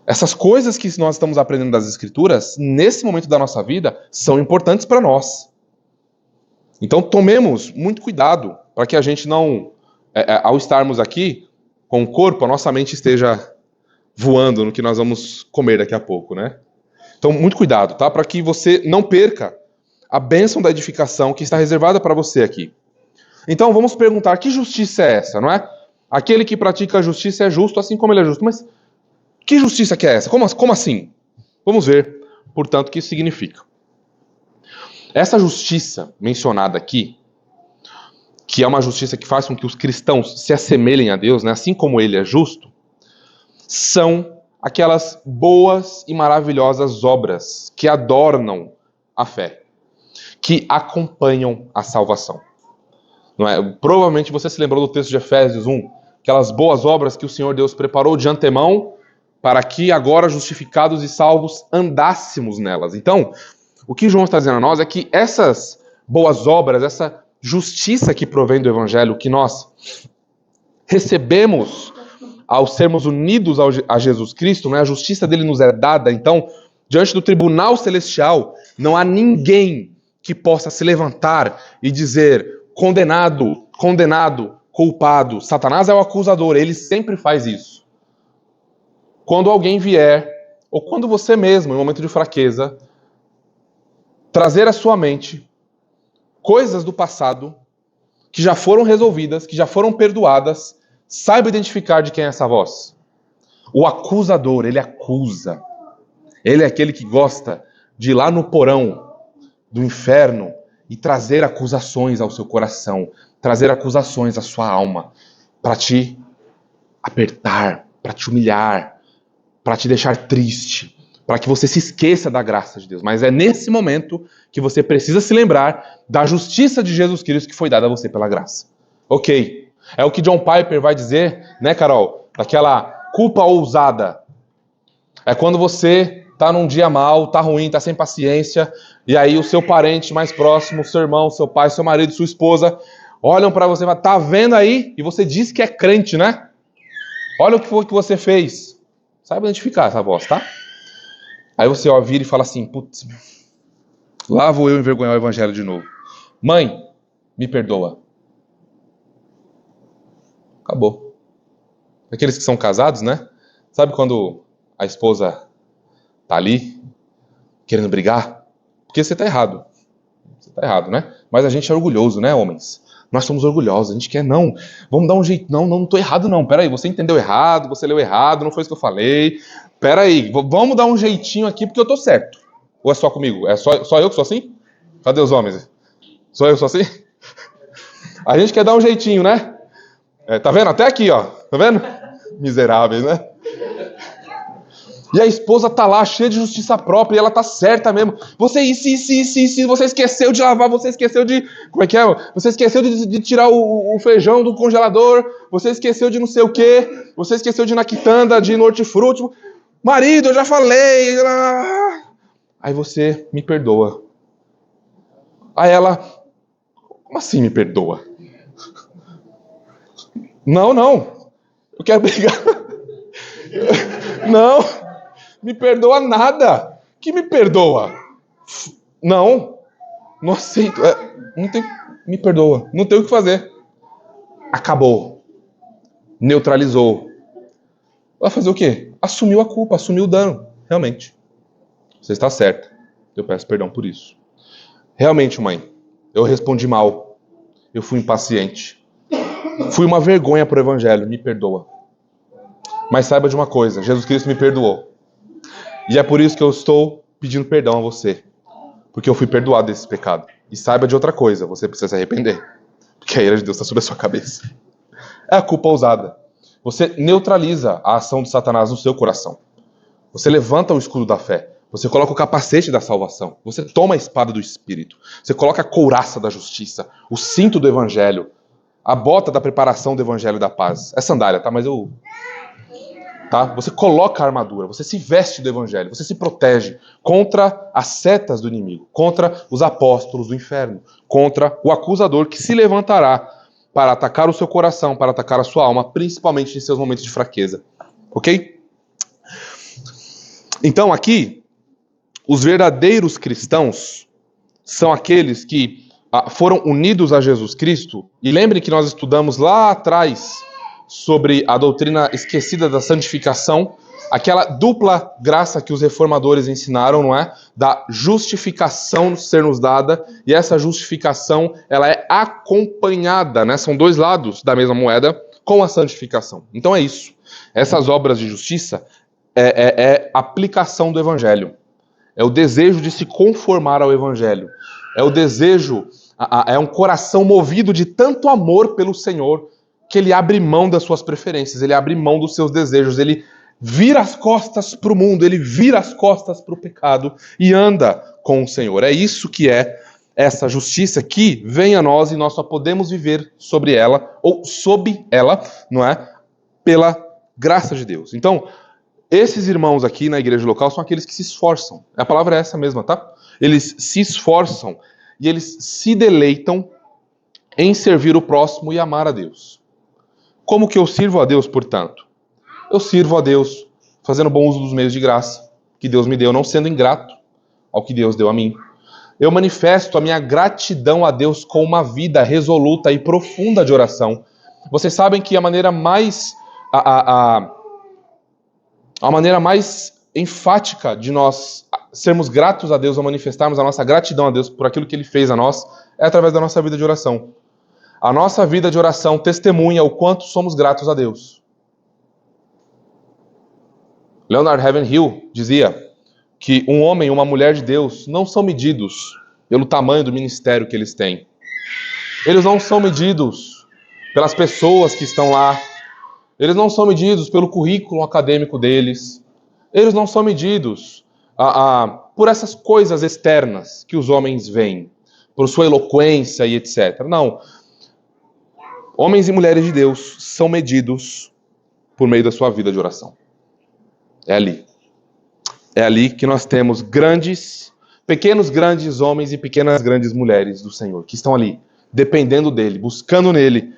Essas coisas que nós estamos aprendendo das Escrituras, nesse momento da nossa vida, são importantes para nós. Então tomemos muito cuidado para que a gente não, ao estarmos aqui com o corpo, a nossa mente esteja voando no que nós vamos comer daqui a pouco, né? Então muito cuidado, tá? Para que você não perca a bênção da edificação que está reservada para você aqui. Então vamos perguntar, que justiça é essa, não é? Aquele que pratica a justiça é justo, assim como ele é justo. Mas que justiça que é essa? Como assim? Vamos ver, portanto, o que isso significa. Essa justiça mencionada aqui, que é uma justiça que faz com que os cristãos se assemelhem a Deus, né, assim como ele é justo, são aquelas boas e maravilhosas obras que adornam a fé, que acompanham a salvação. Não é? Provavelmente você se lembrou do texto de Efésios 1, aquelas boas obras que o Senhor Deus preparou de antemão para que agora, justificados e salvos, andássemos nelas. Então, o que João está dizendo a nós é que essas boas obras, essa justiça que provém do Evangelho, que nós recebemos ao sermos unidos a Jesus Cristo, né? A justiça dele nos é dada, então, diante do tribunal celestial, não há ninguém que possa se levantar e dizer, condenado, culpado. Satanás é o acusador, ele sempre faz isso. Quando alguém vier, ou quando você mesmo, em um momento de fraqueza, trazer à sua mente coisas do passado que já foram resolvidas, que já foram perdoadas, saiba identificar de quem é essa voz. O acusador, ele acusa. Ele é aquele que gosta de ir lá no porão do inferno e trazer acusações ao seu coração, trazer acusações à sua alma, para te apertar, para te humilhar, para te deixar triste, para que você se esqueça da graça de Deus. Mas é nesse momento que você precisa se lembrar da justiça de Jesus Cristo que foi dada a você pela graça. Ok. É o que John Piper vai dizer, né, Carol? Daquela culpa ousada. É quando você tá num dia mal, tá ruim, tá sem paciência, e aí o seu parente mais próximo, seu irmão, seu pai, seu marido, sua esposa, olham para você e falam, tá vendo aí? E você diz que é crente, né? Olha o que foi que você fez. Saiba identificar essa voz, tá? Aí você vira e fala assim, putz, lá vou eu envergonhar o evangelho de novo. Mãe, me perdoa. Acabou. Aqueles que são casados, né? Sabe quando a esposa tá ali, querendo brigar? Porque você tá errado. Você tá errado, né? Mas a gente é orgulhoso, né, homens? Nós somos orgulhosos, a gente quer, não, vamos dar um jeito, não tô errado não, peraí, você entendeu errado, você leu errado, não foi isso que eu falei, peraí, vamos dar um jeitinho aqui porque eu tô certo. Ou é só comigo? É só eu que sou assim? Cadê os homens? Só eu que sou assim? A gente quer dar um jeitinho, né? Tá vendo? Até aqui, ó, tá vendo? Miseráveis, né? E a esposa tá lá, cheia de justiça própria, e ela tá certa mesmo. Você você esqueceu de lavar, você esqueceu de... Como é que é? Você esqueceu de tirar o feijão do congelador, você esqueceu de não sei o quê, você esqueceu de ir na quitanda, de ir no hortifruti. Marido, eu já falei. Aí você me perdoa. Aí ela... Como assim me perdoa? Não. Eu quero brigar. Não. Me perdoa nada. Que me perdoa? Não aceito. Não tem. Me perdoa. Não tem o que fazer. Acabou. Neutralizou. Vai fazer o quê? Assumiu a culpa, assumiu o dano. Realmente. Você está certo. Eu peço perdão por isso. Realmente, mãe, eu respondi mal. Eu fui impaciente. Fui uma vergonha para o Evangelho, me perdoa. Mas saiba de uma coisa, Jesus Cristo me perdoou. E é por isso que eu estou pedindo perdão a você. Porque eu fui perdoado desse pecado. E saiba de outra coisa, você precisa se arrepender. Porque a ira de Deus está sobre a sua cabeça. É a culpa ousada. Você neutraliza a ação de Satanás no seu coração. Você levanta o escudo da fé. Você coloca o capacete da salvação. Você toma a espada do Espírito. Você coloca a couraça da justiça. O cinto do Evangelho. A bota da preparação do Evangelho da paz. É sandália, tá? Mas eu... Tá? Você coloca a armadura. Você se veste do Evangelho. Você se protege contra as setas do inimigo. Contra os apóstolos do inferno. Contra o acusador que se levantará para atacar o seu coração, para atacar a sua alma, principalmente em seus momentos de fraqueza. Ok? Então aqui, os verdadeiros cristãos são aqueles que foram unidos a Jesus Cristo. E lembrem que nós estudamos lá atrás sobre a doutrina esquecida da santificação, aquela dupla graça que os reformadores ensinaram, não é? Da justificação ser nos dada, e essa justificação, ela é acompanhada, né? São dois lados da mesma moeda, com a santificação. Então é isso. Essas obras de justiça é aplicação do Evangelho. É o desejo de se conformar ao Evangelho. É o desejo, é um coração movido de tanto amor pelo Senhor, que ele abre mão das suas preferências, ele abre mão dos seus desejos, ele vira as costas para o mundo, ele vira as costas para o pecado e anda com o Senhor. É isso que é essa justiça que vem a nós e nós só podemos viver sobre ela, ou sob ela, não é? Pela graça de Deus. Então, esses irmãos aqui na igreja local são aqueles que se esforçam. A palavra é essa mesma, tá? Eles se esforçam e eles se deleitam em servir o próximo e amar a Deus. Como que eu sirvo a Deus, portanto? Eu sirvo a Deus fazendo bom uso dos meios de graça que Deus me deu, não sendo ingrato ao que Deus deu a mim. Eu manifesto a minha gratidão a Deus com uma vida resoluta e profunda de oração. Vocês sabem que a maneira mais a maneira mais enfática de nós sermos gratos a Deus ou manifestarmos a nossa gratidão a Deus por aquilo que Ele fez a nós é através da nossa vida de oração. A nossa vida de oração testemunha o quanto somos gratos a Deus. Leonard Ravenhill dizia que um homem e uma mulher de Deus não são medidos pelo tamanho do ministério que eles têm. Eles não são medidos pelas pessoas que estão lá. Eles não são medidos pelo currículo acadêmico deles. Eles não são medidos por essas coisas externas que os homens veem, por sua eloquência e etc. Não. Homens e mulheres de Deus são medidos por meio da sua vida de oração. É ali. É ali que nós temos pequenos grandes homens e pequenas grandes mulheres do Senhor, que estão ali, dependendo dEle, buscando nele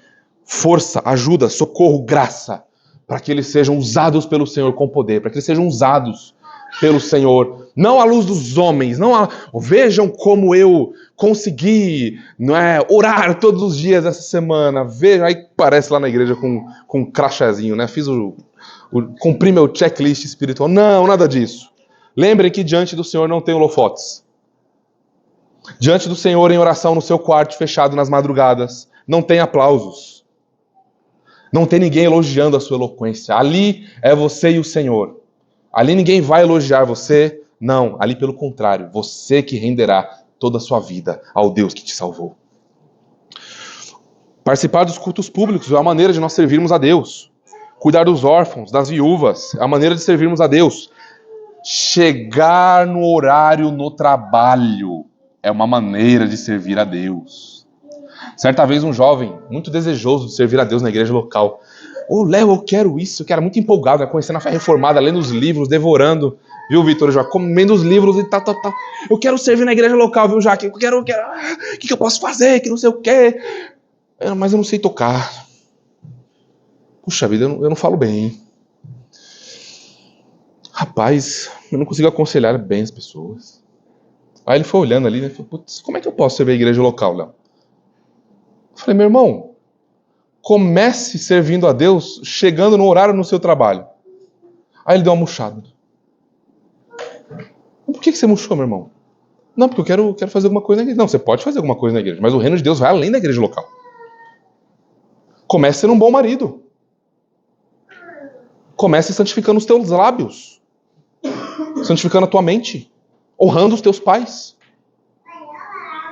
força, ajuda, socorro, graça, para que eles sejam usados pelo Senhor com poder, para que eles sejam usados pelo Senhor, não à luz dos homens, vejam como eu consegui, não é, orar todos os dias essa semana, veja, aí parece lá na igreja com um crachazinho, né, cumpri meu checklist espiritual, não, nada disso. Lembrem que diante do Senhor não tem holofotes. Diante do Senhor em oração no seu quarto fechado nas madrugadas, não tem aplausos. Não tem ninguém elogiando a sua eloquência. Ali é você e o Senhor. Ali ninguém vai elogiar você. Não, ali pelo contrário. Você que renderá toda a sua vida ao Deus que te salvou. Participar dos cultos públicos é a maneira de nós servirmos a Deus. Cuidar dos órfãos, das viúvas, é a maneira de servirmos a Deus. Chegar no horário no trabalho é uma maneira de servir a Deus. Certa vez um jovem, muito desejoso de servir a Deus na igreja local. Léo, eu quero isso, eu quero, muito empolgado, né? Conhecendo a fé reformada, lendo os livros, devorando, viu, Vitor? Já comendo os livros e tal. Eu quero servir na igreja local, viu, Jaque? O que eu posso fazer? Que não sei o quê. Mas eu não sei tocar. Puxa vida, eu não falo bem. Rapaz, eu não consigo aconselhar bem as pessoas. Aí ele foi olhando ali, né? Falou, putz, como é que eu posso servir a igreja local, Léo? Eu falei, meu irmão, comece servindo a Deus chegando no horário no seu trabalho. Aí ele deu uma murchada. Por que você murchou, meu irmão? Não, porque eu quero fazer alguma coisa na igreja. Não, você pode fazer alguma coisa na igreja, mas o reino de Deus vai além da igreja local. Comece sendo um bom marido. Comece santificando os teus lábios. Santificando a tua mente. Honrando os teus pais.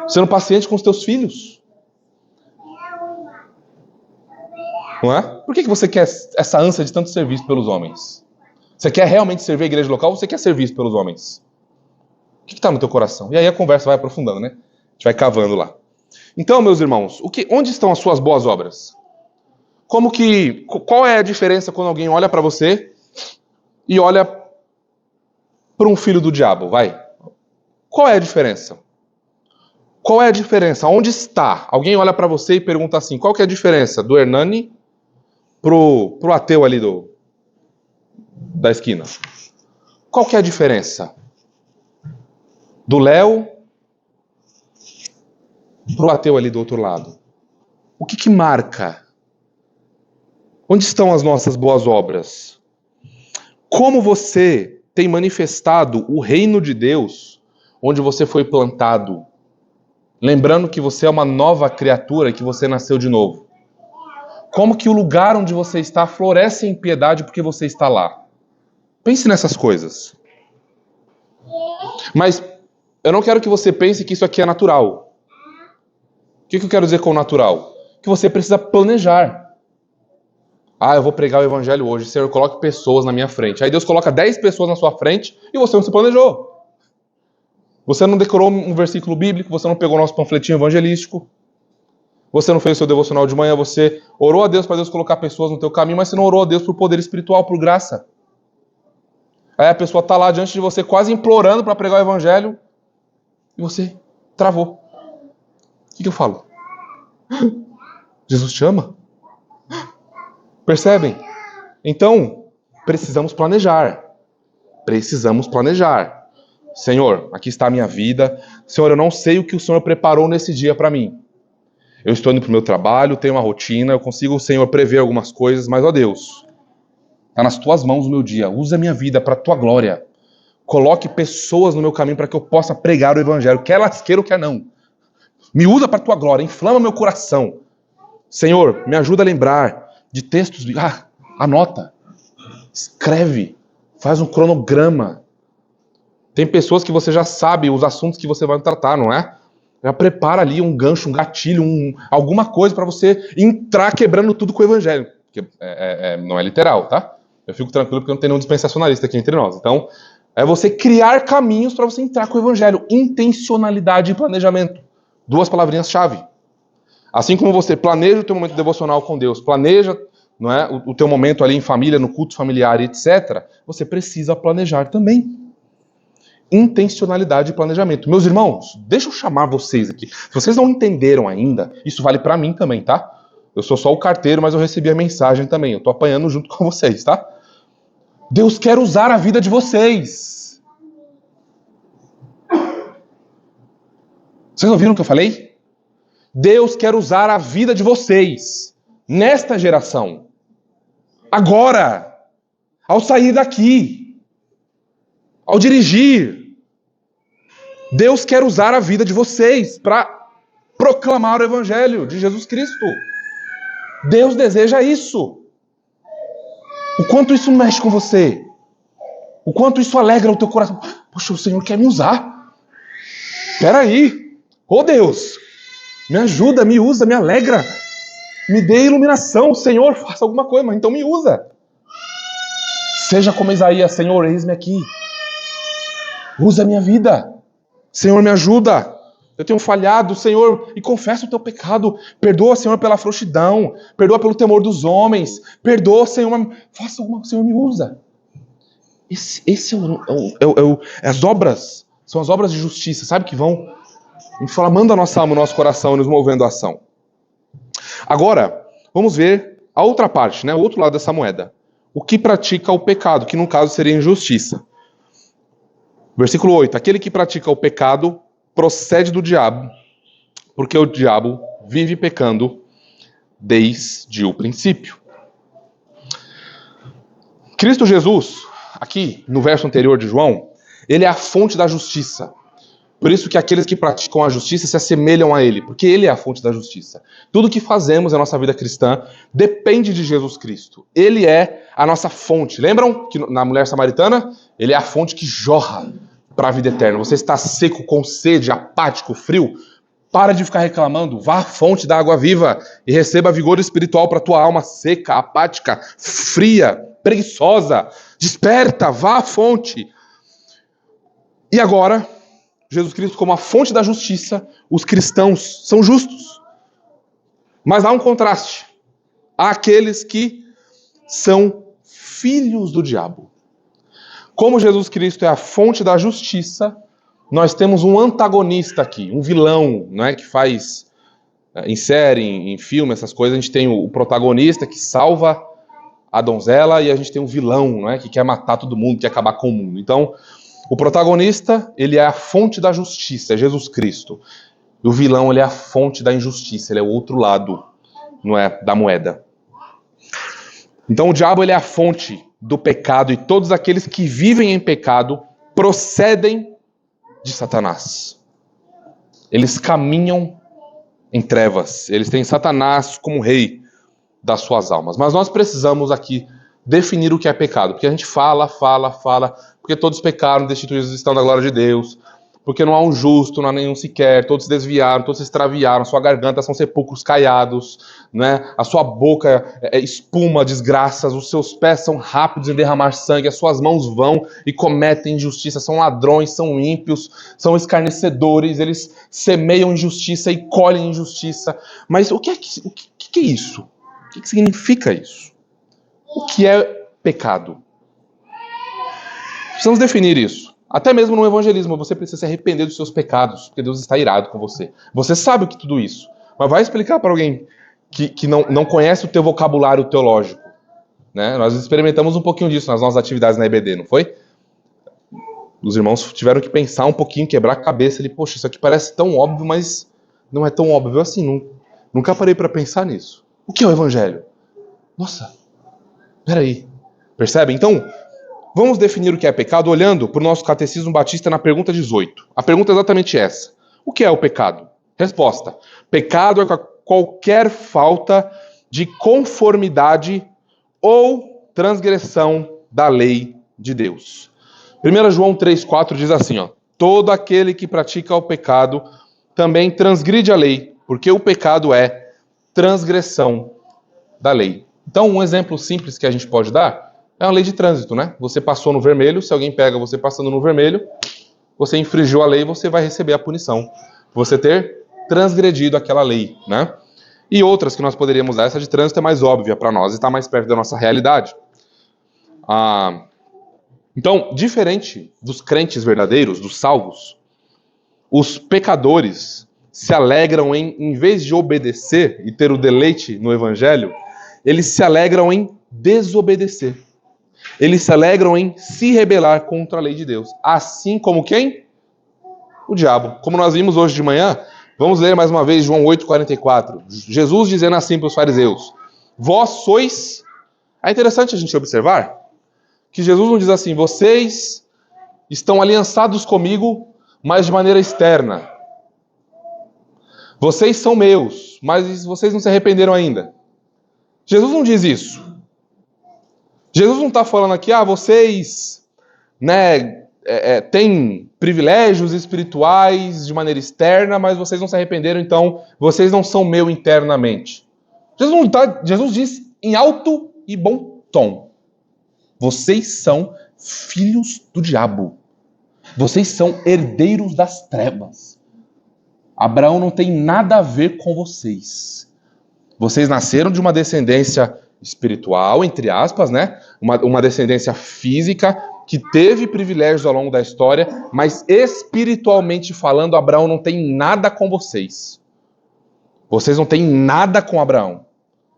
Sendo paciente com os teus filhos. Não é? Por que você quer essa ânsia de tanto ser visto pelos homens? Você quer realmente servir a igreja local ou você quer ser visto pelos homens? O que está no teu coração? E aí a conversa vai aprofundando, né? A gente vai cavando lá. Então, meus irmãos, onde estão as suas boas obras? Qual é a diferença quando alguém olha para você e olha para um filho do diabo? Vai. Qual é a diferença? Qual é a diferença? Onde está? Alguém olha para você e pergunta assim, qual que é a diferença do Hernani pro ateu ali da esquina? Qual que é a diferença? Do Léo pro ateu ali do outro lado. O que marca? Onde estão as nossas boas obras? Como você tem manifestado o reino de Deus onde você foi plantado? Lembrando que você é uma nova criatura, que você nasceu de novo. Como que o lugar onde você está floresce em piedade porque você está lá? Pense nessas coisas. Mas eu não quero que você pense que isso aqui é natural. O que eu quero dizer com natural? Que você precisa planejar. Eu vou pregar o evangelho hoje. Senhor, coloque pessoas na minha frente. Aí Deus coloca 10 pessoas na sua frente e você não se planejou. Você não decorou um versículo bíblico, você não pegou nosso panfletinho evangelístico, você não fez o seu devocional de manhã, você orou a Deus para Deus colocar pessoas no teu caminho, mas você não orou a Deus por poder espiritual, por graça. Aí a pessoa está lá diante de você quase implorando para pregar o evangelho e você travou. O que eu falo? Jesus te ama? Percebem? Então, precisamos planejar. Precisamos planejar. Senhor, aqui está a minha vida. Senhor, eu não sei o que o Senhor preparou nesse dia para mim. Eu estou indo para o meu trabalho, tenho uma rotina, eu consigo, Senhor, prever algumas coisas, mas, ó Deus, está nas tuas mãos o meu dia. Usa a minha vida para a tua glória. Coloque pessoas no meu caminho para que eu possa pregar o evangelho, quer elas queiram, quer não. Me usa para a tua glória, inflama meu coração. Senhor, me ajuda a lembrar de textos, anota, escreve, faz um cronograma. Tem pessoas que você já sabe os assuntos que você vai tratar, não é? Já prepara ali um gancho, um gatilho, alguma coisa para você entrar quebrando tudo com o evangelho. Porque não é literal, tá? Eu fico tranquilo porque não tem nenhum dispensacionalista aqui entre nós. Então, é você criar caminhos para você entrar com o evangelho. Intencionalidade e planejamento. 2 palavrinhas-chave. Assim como você planeja o teu momento devocional com Deus, planeja, não é, o teu momento ali em família, no culto familiar, etc., você precisa planejar também. Intencionalidade e planejamento. Meus irmãos, deixa eu chamar vocês aqui. Se vocês não entenderam ainda, isso vale pra mim também, tá? Eu sou só o carteiro, mas eu recebi a mensagem também. Eu tô apanhando junto com vocês, tá? Deus quer usar a vida de vocês. Vocês ouviram o que eu falei? Deus quer usar a vida de vocês. Nesta geração. Agora. Ao sair daqui. Ao dirigir, Deus quer usar a vida de vocês para proclamar o evangelho de Jesus Cristo. Deus deseja isso. O quanto isso mexe com você. O quanto isso alegra o teu coração. Poxa, o Senhor quer me usar. Espera aí. Ô Deus, me ajuda, me usa, me alegra. Me dê iluminação. Senhor, faça alguma coisa, mas então me usa. Seja como Isaías, Senhor, eis-me aqui. Usa a minha vida. Senhor, me ajuda. Eu tenho falhado, Senhor, e confesso o teu pecado. Perdoa, Senhor, pela frouxidão. Perdoa pelo temor dos homens. Perdoa, Senhor, faça alguma coisa, Senhor, me usa. Esse as obras, são as obras de justiça, sabe, que vão inflamando a nossa alma, o nosso coração e nos movendo a ação. Agora, vamos ver a outra parte, né, o outro lado dessa moeda. O que pratica o pecado, que no caso seria injustiça. Versículo 8. Aquele que pratica o pecado procede do diabo, porque o diabo vive pecando desde o princípio. Cristo Jesus, aqui no verso anterior de João, ele é a fonte da justiça. Por isso que aqueles que praticam a justiça se assemelham a ele, porque ele é a fonte da justiça. Tudo que fazemos na nossa vida cristã depende de Jesus Cristo. Ele é a nossa fonte. Lembram que na mulher samaritana? Ele é a fonte que jorra para a vida eterna. Você está seco, com sede, apático, frio? Para de ficar reclamando. Vá à fonte da água viva e receba vigor espiritual para a tua alma seca, apática, fria, preguiçosa. Desperta, vá à fonte. E agora, Jesus Cristo como a fonte da justiça, os cristãos são justos. Mas há um contraste. Há aqueles que são filhos do diabo. Como Jesus Cristo é a fonte da justiça, nós temos um antagonista aqui, um vilão, não é, que faz em série, em filme, essas coisas. A gente tem o protagonista que salva a donzela e a gente tem um vilão, não é, que quer matar todo mundo, quer acabar com o mundo. Então, o protagonista, ele é a fonte da justiça, é Jesus Cristo. E o vilão, ele é a fonte da injustiça, ele é o outro lado, não é, da moeda. Então o diabo, ele é a fonte do pecado e todos aqueles que vivem em pecado procedem de Satanás. Eles caminham em trevas, eles têm Satanás como rei das suas almas. Mas nós precisamos aqui definir o que é pecado, porque a gente fala, porque todos pecaram, destituídos estão da glória de Deus, porque não há um justo, não há nenhum sequer, todos se desviaram, todos se extraviaram, sua garganta são sepulcros caiados, né? A sua boca é espuma, desgraças, os seus pés são rápidos em derramar sangue, as suas mãos vão e cometem injustiça, são ladrões, são ímpios, são escarnecedores, eles semeiam injustiça e colhem injustiça. Mas o que é isso? O que significa isso? O que é pecado? Precisamos definir isso. Até mesmo no evangelismo, você precisa se arrepender dos seus pecados, porque Deus está irado com você. Você sabe o que tudo isso, mas vai explicar para alguém que não conhece o teu vocabulário teológico. Né? Nós experimentamos um pouquinho disso nas nossas atividades na EBD, não foi? Os irmãos tiveram que pensar um pouquinho, quebrar a cabeça. Poxa, isso aqui parece tão óbvio, mas não é tão óbvio assim. Nunca parei para pensar nisso. O que é o evangelho? Nossa, peraí. Percebe? Então, vamos definir o que é pecado olhando para o nosso Catecismo Batista na pergunta 18. A pergunta é exatamente essa. O que é o pecado? Resposta. Pecado é qualquer falta de conformidade ou transgressão da lei de Deus. 1 João 3,4 diz assim, ó, todo aquele que pratica o pecado também transgride a lei, porque o pecado é transgressão da lei. Então, um exemplo simples que a gente pode dar é uma lei de trânsito, né? Você passou no vermelho, se alguém pega você passando no vermelho, você infringiu a lei, você vai receber a punição. Você ter transgredido aquela lei, né? E outras que nós poderíamos dar, essa de trânsito é mais óbvia para nós, está mais perto da nossa realidade. Então, diferente dos crentes verdadeiros, dos salvos, os pecadores se alegram em vez de obedecer e ter o deleite no evangelho, eles se alegram em desobedecer. Eles se alegram em se rebelar contra a lei de Deus. Assim como quem? O diabo. Como nós vimos hoje de manhã, vamos ler mais uma vez João 8,44. Jesus dizendo assim para os fariseus, vós sois... É interessante a gente observar que Jesus não diz assim, vocês estão aliançados comigo, mas de maneira externa. Vocês são meus, mas vocês não se arrependeram ainda. Jesus não diz isso. Jesus não está falando aqui, vocês, né, têm privilégios espirituais de maneira externa, mas vocês não se arrependeram, então vocês não são meu internamente. Jesus diz em alto e bom tom, vocês são filhos do diabo. Vocês são herdeiros das trevas. Abraão não tem nada a ver com vocês. Vocês nasceram de uma descendência espiritual, entre aspas, né? Uma descendência física que teve privilégios ao longo da história, mas espiritualmente falando, Abraão não tem nada com vocês. Vocês não têm nada com Abraão.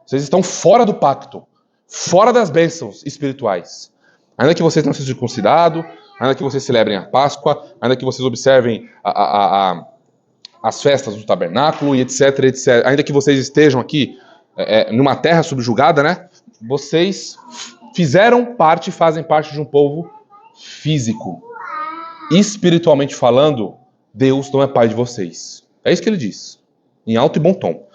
Vocês estão fora do pacto, fora das bênçãos espirituais. Ainda que vocês não sejam circuncidados, ainda que vocês celebrem a Páscoa, ainda que vocês observem as festas do tabernáculo e etc, etc. Ainda que vocês estejam aqui numa terra subjugada, né? Vocês fazem parte de um povo físico. Espiritualmente falando, Deus não é pai de vocês. É isso que ele diz, em alto e bom tom.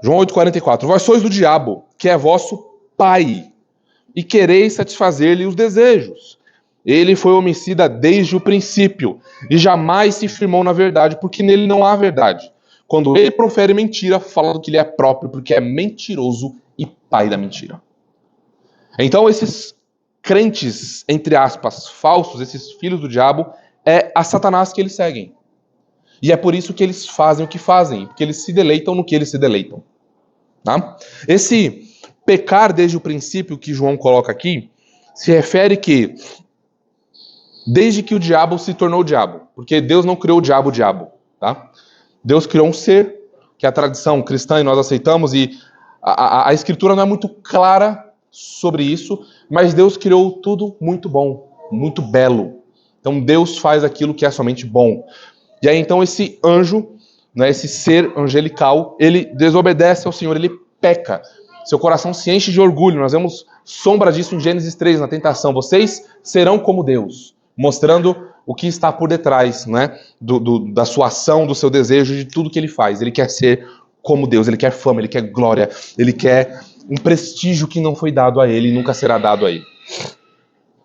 João 8,44. Vós sois do diabo, que é vosso pai, e quereis satisfazer-lhe os desejos. Ele foi homicida desde o princípio, e jamais se firmou na verdade, porque nele não há verdade. Quando ele profere mentira, fala do que ele é próprio, porque é mentiroso e pai da mentira. Então esses crentes, entre aspas, falsos, esses filhos do diabo, é a Satanás que eles seguem. E é por isso que eles fazem o que fazem, porque eles se deleitam no que eles se deleitam. Tá? Esse pecar desde o princípio que João coloca aqui, se refere que desde que o diabo se tornou diabo, porque Deus não criou o diabo, tá? Deus criou um ser, que é a tradição cristã e nós aceitamos, e a escritura não é muito clara sobre isso, mas Deus criou tudo muito bom, muito belo. Então Deus faz aquilo que é somente bom. E aí então esse anjo, né, esse ser angelical, ele desobedece ao Senhor, ele peca. Seu coração se enche de orgulho. Nós vemos sombra disso em Gênesis 3, na tentação. Vocês serão como Deus, mostrando o que está por detrás, né, da sua ação, do seu desejo, de tudo que ele faz. Ele quer ser como Deus, ele quer fama, ele quer glória, ele quer um prestígio que não foi dado a ele e nunca será dado a ele.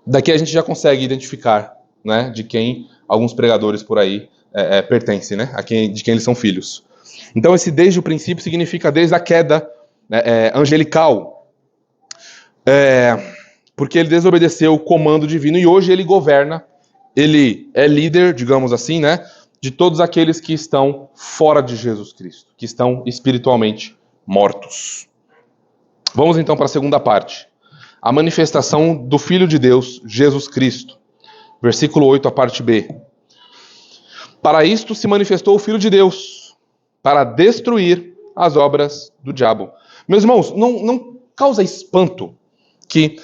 Daqui a gente já consegue identificar, né, de quem alguns pregadores por aí pertencem, né, de quem eles são filhos. Então esse desde o princípio significa desde a queda angelical, porque ele desobedeceu o comando divino e hoje ele governa, ele é líder, digamos assim, né, de todos aqueles que estão fora de Jesus Cristo, que estão espiritualmente mortos. Vamos então para a segunda parte. A manifestação do Filho de Deus, Jesus Cristo. Versículo 8, a parte B. Para isto se manifestou o Filho de Deus, para destruir as obras do diabo. Meus irmãos, não causa espanto que,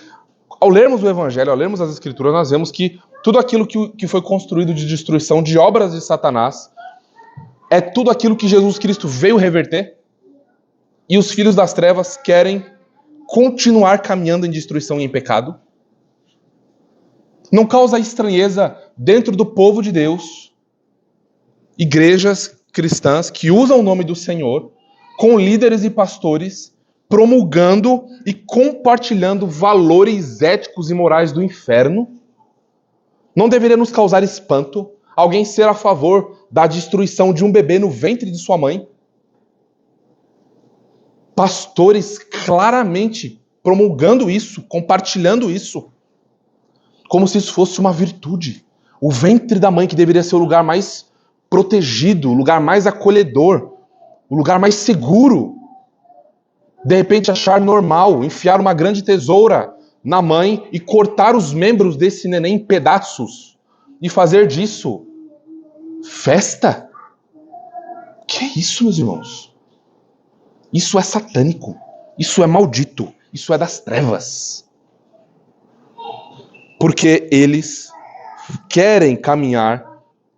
ao lermos o Evangelho, ao lermos as Escrituras, nós vemos que tudo aquilo que foi construído de destruição, de obras de Satanás, é tudo aquilo que Jesus Cristo veio reverter, e os filhos das trevas querem continuar caminhando em destruição e em pecado. Não causa estranheza dentro do povo de Deus, igrejas cristãs que usam o nome do Senhor, com líderes e pastores, promulgando e compartilhando valores éticos e morais do inferno? Não deveria nos causar espanto alguém ser a favor da destruição de um bebê no ventre de sua mãe? Pastores claramente promulgando isso, compartilhando isso, como se isso fosse uma virtude. O ventre da mãe, que deveria ser o lugar mais protegido, o lugar mais acolhedor, o lugar mais seguro. De repente achar normal enfiar uma grande tesoura na mãe e cortar os membros desse neném em pedaços e fazer disso festa? Que é isso, meus irmãos? Isso é satânico, isso é maldito, isso é das trevas. Porque eles querem caminhar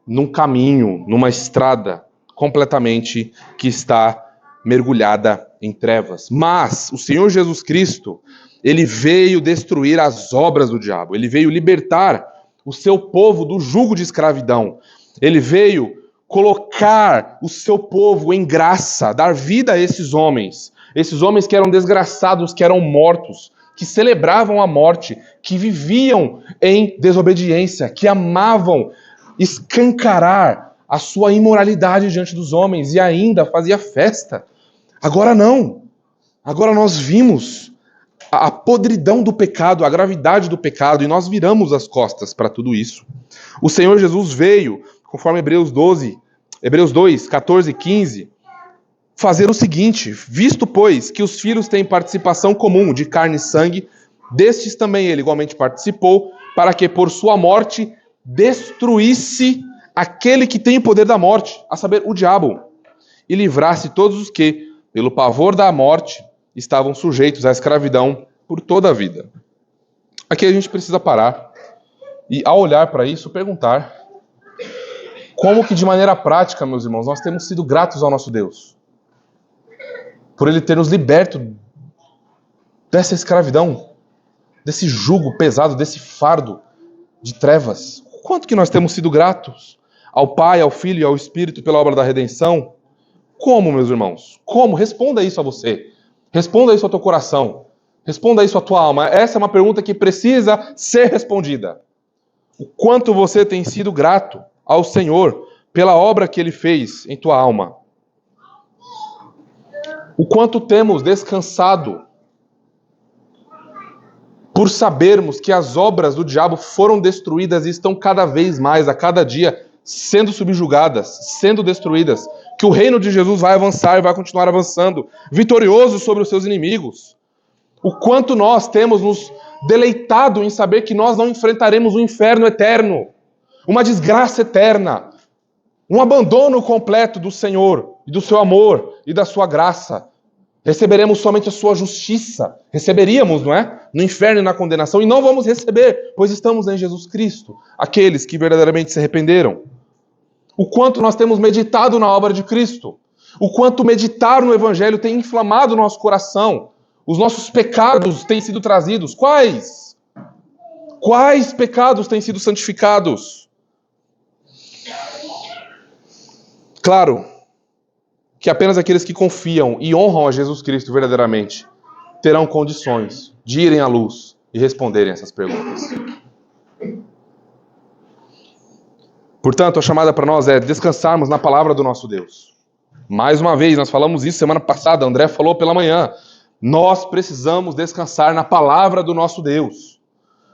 num caminho, numa estrada completamente que está mergulhada em trevas. Mas o Senhor Jesus Cristo, ele veio destruir as obras do diabo, ele veio libertar o seu povo do jugo de escravidão, ele veio colocar o seu povo em graça, dar vida a esses homens que eram desgraçados, que eram mortos, que celebravam a morte, que viviam em desobediência, que amavam escancarar a sua imoralidade diante dos homens e ainda fazia festa. Agora não. Agora nós vimos a podridão do pecado, a gravidade do pecado, e nós viramos as costas para tudo isso. O Senhor Jesus veio, conforme Hebreus 2, 14 e 15, fazer o seguinte: visto, pois, que os filhos têm participação comum de carne e sangue, destes também ele igualmente participou, para que por sua morte destruísse aquele que tem o poder da morte, a saber, o diabo, e livrasse todos os que, pelo pavor da morte, estavam sujeitos à escravidão por toda a vida. Aqui a gente precisa parar e, ao olhar para isso, perguntar como que, de maneira prática, meus irmãos, nós temos sido gratos ao nosso Deus por Ele ter nos liberto dessa escravidão, desse jugo pesado, desse fardo de trevas. Quanto que nós temos sido gratos? ao Pai, ao Filho e ao Espírito pela obra da redenção? Como, meus irmãos? Como? Responda isso a você. Responda isso ao teu coração. Responda isso à tua alma. Essa é uma pergunta que precisa ser respondida. O quanto você tem sido grato ao Senhor pela obra que Ele fez em tua alma? O quanto temos descansado por sabermos que as obras do diabo foram destruídas e estão cada vez mais, a cada dia, sendo subjugadas, sendo destruídas, que o reino de Jesus vai avançar e vai continuar avançando, vitorioso sobre os seus inimigos. O quanto nós temos nos deleitado em saber que nós não enfrentaremos um inferno eterno, uma desgraça eterna, um abandono completo do Senhor, e do seu amor e da sua graça. Receberemos somente a sua justiça. Receberíamos, não é? No inferno e na condenação. E não vamos receber, pois estamos em Jesus Cristo. Aqueles que verdadeiramente se arrependeram. O quanto nós temos meditado na obra de Cristo. O quanto meditar no Evangelho tem inflamado o nosso coração. Os nossos pecados têm sido trazidos. Quais? Quais pecados têm sido santificados? Claro que apenas aqueles que confiam e honram a Jesus Cristo verdadeiramente terão condições de irem à luz e responderem essas perguntas. Portanto, a chamada para nós é descansarmos na palavra do nosso Deus. Mais uma vez, nós falamos isso semana passada, André falou pela manhã. Nós precisamos descansar na palavra do nosso Deus.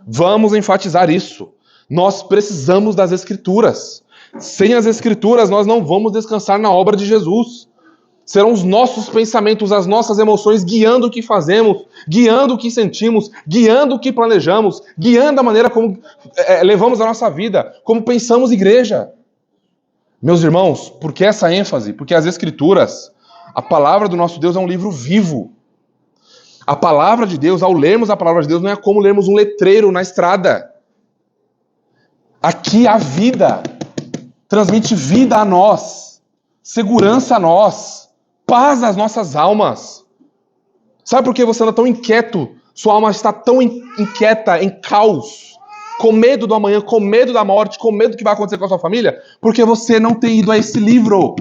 Vamos enfatizar isso. Nós precisamos das Escrituras. Sem as Escrituras, nós não vamos descansar na obra de Jesus. Serão os nossos pensamentos, as nossas emoções guiando o que fazemos, guiando o que sentimos, guiando o que planejamos, guiando a maneira como levamos a nossa vida, como pensamos igreja. Meus irmãos, por que essa ênfase? Porque as Escrituras, a palavra do nosso Deus é um livro vivo. A palavra de Deus, ao lermos a palavra de Deus, não é como lermos um letreiro na estrada. Aqui a vida transmite vida a nós, segurança a nós, paz às nossas almas. Sabe por que você anda tão inquieto? Sua alma está tão inquieta, em caos, com medo do amanhã, com medo da morte, com medo do que vai acontecer com a sua família? Porque você não tem ido a esse livro.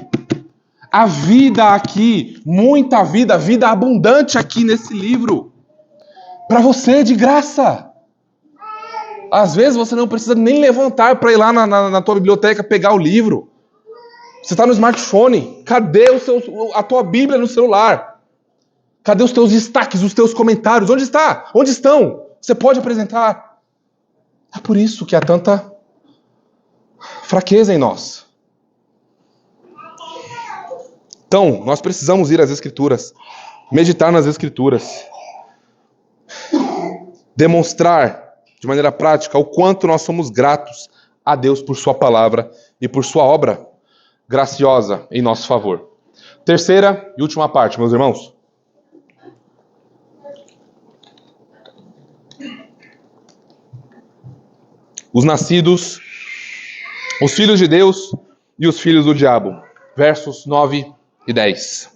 A vida aqui, muita vida, vida abundante aqui nesse livro. Para você, de graça. Às vezes você não precisa nem levantar para ir lá na tua biblioteca pegar o livro. Você está no smartphone. Cadê a tua Bíblia no celular? Cadê os teus destaques, os teus comentários? Onde está? Onde estão? Você pode apresentar. É por isso que há tanta fraqueza em nós. Então, nós precisamos ir às Escrituras, meditar nas Escrituras, demonstrar de maneira prática o quanto nós somos gratos a Deus por sua palavra e por sua obra graciosa em nosso favor. Terceira e última parte, meus irmãos. Os nascidos, os filhos de Deus e os filhos do diabo. Versos 9 e 10.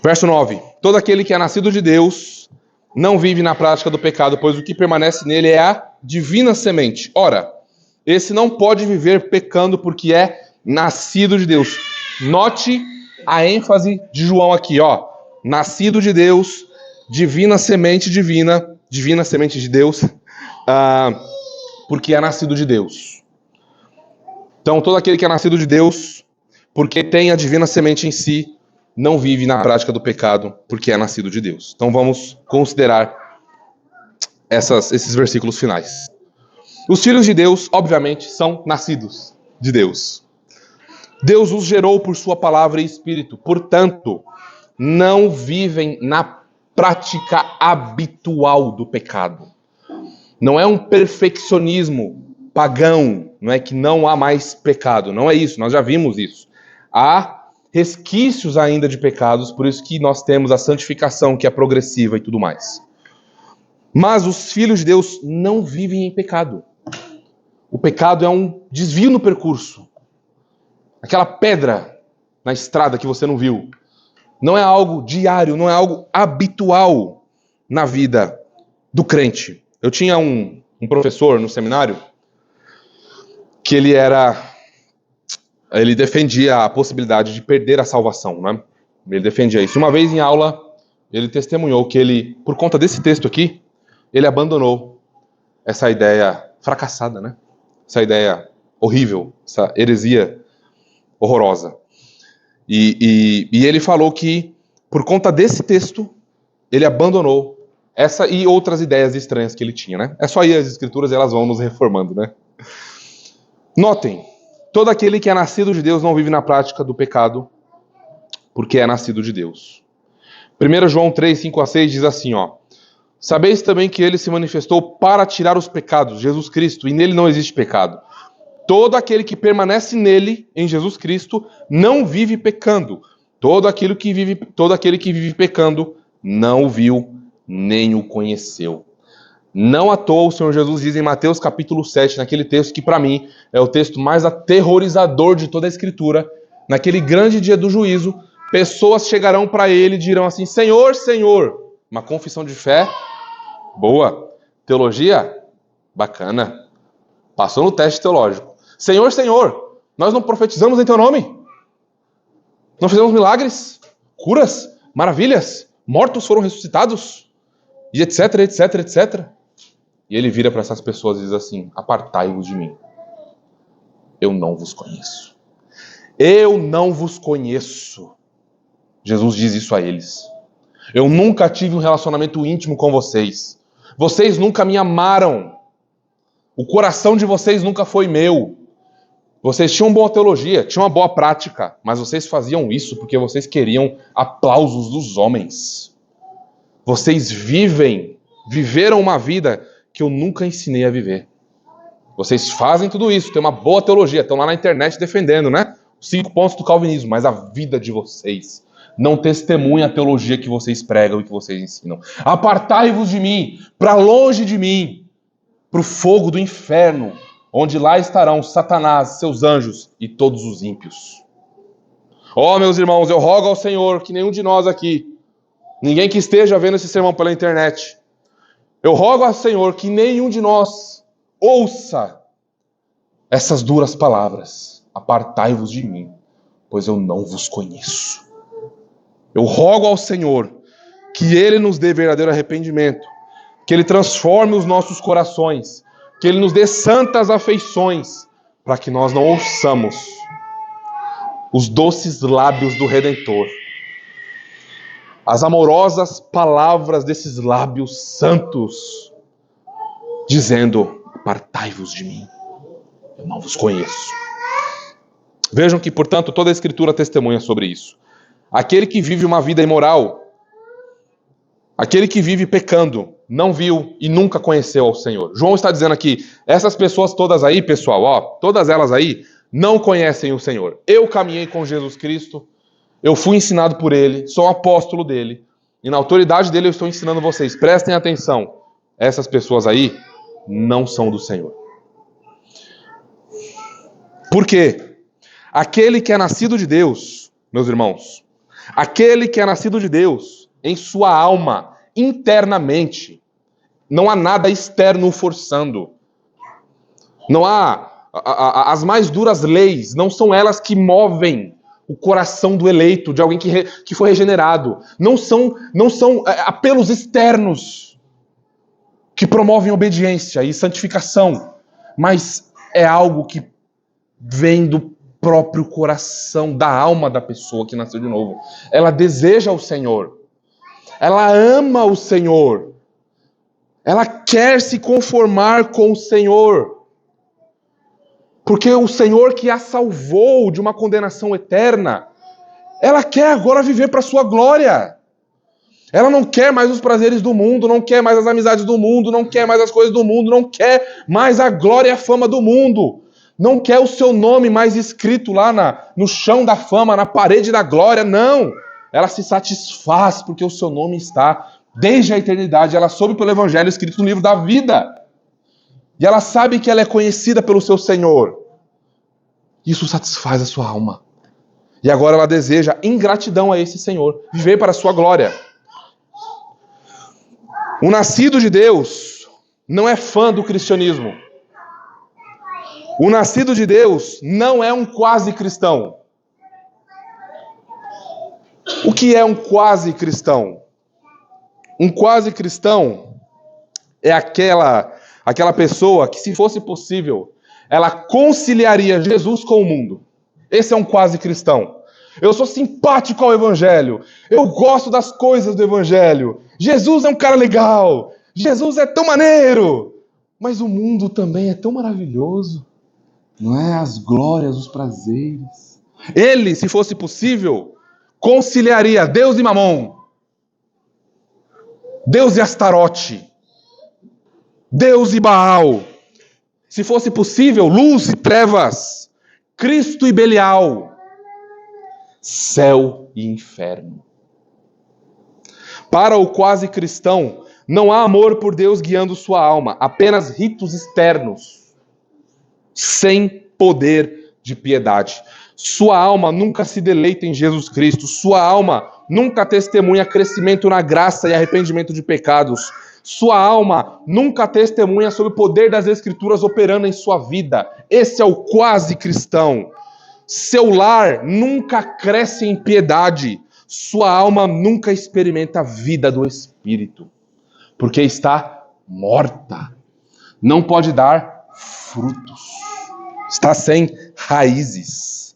Verso 9. Todo aquele que é nascido de Deus não vive na prática do pecado, pois o que permanece nele é a divina semente. Ora, esse não pode viver pecando porque é nascido de Deus. Note a ênfase de João aqui, ó. Nascido de Deus, divina semente de Deus, porque é nascido de Deus. Então, todo aquele que é nascido de Deus, porque tem a divina semente em si, não vive na prática do pecado, porque é nascido de Deus. Então vamos considerar esses versículos finais. Os filhos de Deus, obviamente, são nascidos de Deus. Deus os gerou por sua palavra e espírito. Portanto, não vivem na prática habitual do pecado. Não é um perfeccionismo pagão, não é que não há mais pecado. Não é isso, nós já vimos isso. Há resquícios ainda de pecados, por isso que nós temos a santificação, que é progressiva e tudo mais. Mas os filhos de Deus não vivem em pecado. O pecado é um desvio no percurso. Aquela pedra na estrada que você não viu. Não é algo diário, não é algo habitual na vida do crente. Eu tinha um professor no seminário que ele era ele defendia a possibilidade de perder a salvação, né? Ele defendia isso. Uma vez em aula, ele testemunhou que ele, por conta desse texto aqui, ele abandonou essa ideia fracassada, né? Essa ideia horrível, essa heresia horrorosa. E ele falou que, por conta desse texto, ele abandonou essa e outras ideias estranhas que ele tinha, né? É só ir às escrituras e elas vão nos reformando, né? Notem, todo aquele que é nascido de Deus não vive na prática do pecado, porque é nascido de Deus. 1 João 3, 5-6 diz assim, ó: sabeis também que ele se manifestou para tirar os pecados, Jesus Cristo, e nele não existe pecado. Todo aquele que permanece nele, em Jesus Cristo, não vive pecando. Todo aquele que vive pecando não o viu, nem o conheceu. Não à toa o Senhor Jesus diz em Mateus capítulo 7, naquele texto que para mim é o texto mais aterrorizador de toda a Escritura, naquele grande dia do juízo, pessoas chegarão para ele e dirão assim: Senhor, Senhor. Uma confissão de fé, boa. Teologia, bacana. Passou no teste teológico. Senhor, Senhor, nós não profetizamos em teu nome? Não fizemos milagres, curas, maravilhas, mortos foram ressuscitados, e etc, etc, etc. E ele vira para essas pessoas e diz assim: apartai-vos de mim. Eu não vos conheço. Eu não vos conheço. Jesus diz isso a eles. Eu nunca tive um relacionamento íntimo com vocês. Vocês nunca me amaram. O coração de vocês nunca foi meu. Vocês tinham boa teologia, tinham uma boa prática, mas vocês faziam isso porque vocês queriam aplausos dos homens. Vocês viveram uma vida que eu nunca ensinei a viver. Vocês fazem tudo isso, tem uma boa teologia, estão lá na internet defendendo, né? Os 5 pontos do calvinismo, mas a vida de vocês não testemunha a teologia que vocês pregam e que vocês ensinam. Apartai-vos de mim, para longe de mim, para o fogo do inferno, onde lá estarão Satanás, seus anjos e todos os ímpios. Ó, meus irmãos, eu rogo ao Senhor que nenhum de nós aqui, ninguém que esteja vendo esse sermão pela internet, eu rogo ao Senhor que nenhum de nós ouça essas duras palavras. Apartai-vos de mim, pois eu não vos conheço. Eu rogo ao Senhor que Ele nos dê verdadeiro arrependimento, que Ele transforme os nossos corações, que Ele nos dê santas afeições, para que nós não ouçamos os doces lábios do Redentor, as amorosas palavras desses lábios santos, dizendo: apartai-vos de mim, eu não vos conheço. Vejam que, portanto, toda a Escritura testemunha sobre isso. Aquele que vive uma vida imoral, aquele que vive pecando, não viu e nunca conheceu ao Senhor. João está dizendo aqui, essas pessoas todas aí, pessoal, ó, todas elas aí, não conhecem o Senhor. Eu caminhei com Jesus Cristo, eu fui ensinado por Ele, sou um apóstolo dEle, e na autoridade dEle eu estou ensinando vocês. Prestem atenção, essas pessoas aí não são do Senhor. Por quê? Aquele que é nascido de Deus, meus irmãos, aquele que é nascido de Deus, em sua alma, internamente, não há nada externo forçando. Não há... As mais duras leis, não são elas que movem o coração do eleito, de alguém que foi regenerado. Não são apelos externos que promovem obediência e santificação, mas é algo que vem do próprio coração, da alma da pessoa que nasceu de novo. Ela deseja o Senhor. Ela ama o Senhor. Ela quer se conformar com o Senhor. Porque o Senhor que a salvou de uma condenação eterna, ela quer agora viver para a sua glória. Ela não quer mais os prazeres do mundo, não quer mais as amizades do mundo, não quer mais as coisas do mundo, não quer mais a glória e a fama do mundo. Não quer o seu nome mais escrito lá no chão da fama, na parede da glória, não. Ela se satisfaz porque o seu nome está desde a eternidade. Ela soube pelo Evangelho escrito no livro da vida. E ela sabe que ela é conhecida pelo seu Senhor. Isso satisfaz a sua alma. E agora ela deseja ingratidão a esse Senhor, viver para a sua glória. O nascido de Deus não é fã do cristianismo. O nascido de Deus não é um quase cristão. O que é um quase cristão? Um quase cristão é aquela pessoa que, se fosse possível, ela conciliaria Jesus com o mundo. Esse é um quase cristão. Eu sou simpático ao evangelho. Eu gosto das coisas do evangelho. Jesus é um cara legal. Jesus é tão maneiro. Mas o mundo também é tão maravilhoso. Não é? As glórias, os prazeres. Ele, se fosse possível, conciliaria Deus e Mamon. Deus e Astarote. Deus e Baal. Se fosse possível, luz e trevas. Cristo e Belial. Céu e inferno. Para o quase cristão, não há amor por Deus guiando sua alma, apenas ritos externos, sem poder de piedade. Sua alma nunca se deleita em Jesus Cristo, sua alma nunca testemunha crescimento na graça e arrependimento de pecados. Sua alma nunca testemunha sobre o poder das Escrituras operando em sua vida. Esse é o quase cristão. Seu lar nunca cresce em piedade. Sua alma nunca experimenta a vida do Espírito. Porque está morta. Não pode dar frutos. Está sem raízes.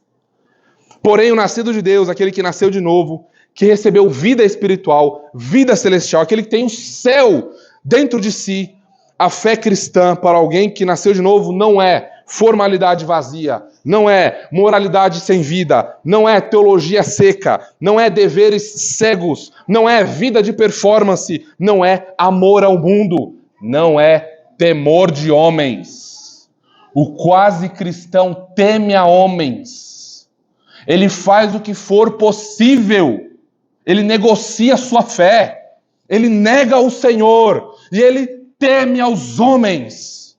Porém, o nascido de Deus, aquele que nasceu de novo, que recebeu vida espiritual, vida celestial, aquele que tem o céu dentro de si, a fé cristã para alguém que nasceu de novo não é formalidade vazia, não é moralidade sem vida, não é teologia seca, não é deveres cegos, não é vida de performance, não é amor ao mundo, não é temor de homens. O quase cristão teme a homens. Ele faz o que for possível. Ele negocia sua fé. Ele nega o Senhor. E ele teme aos homens.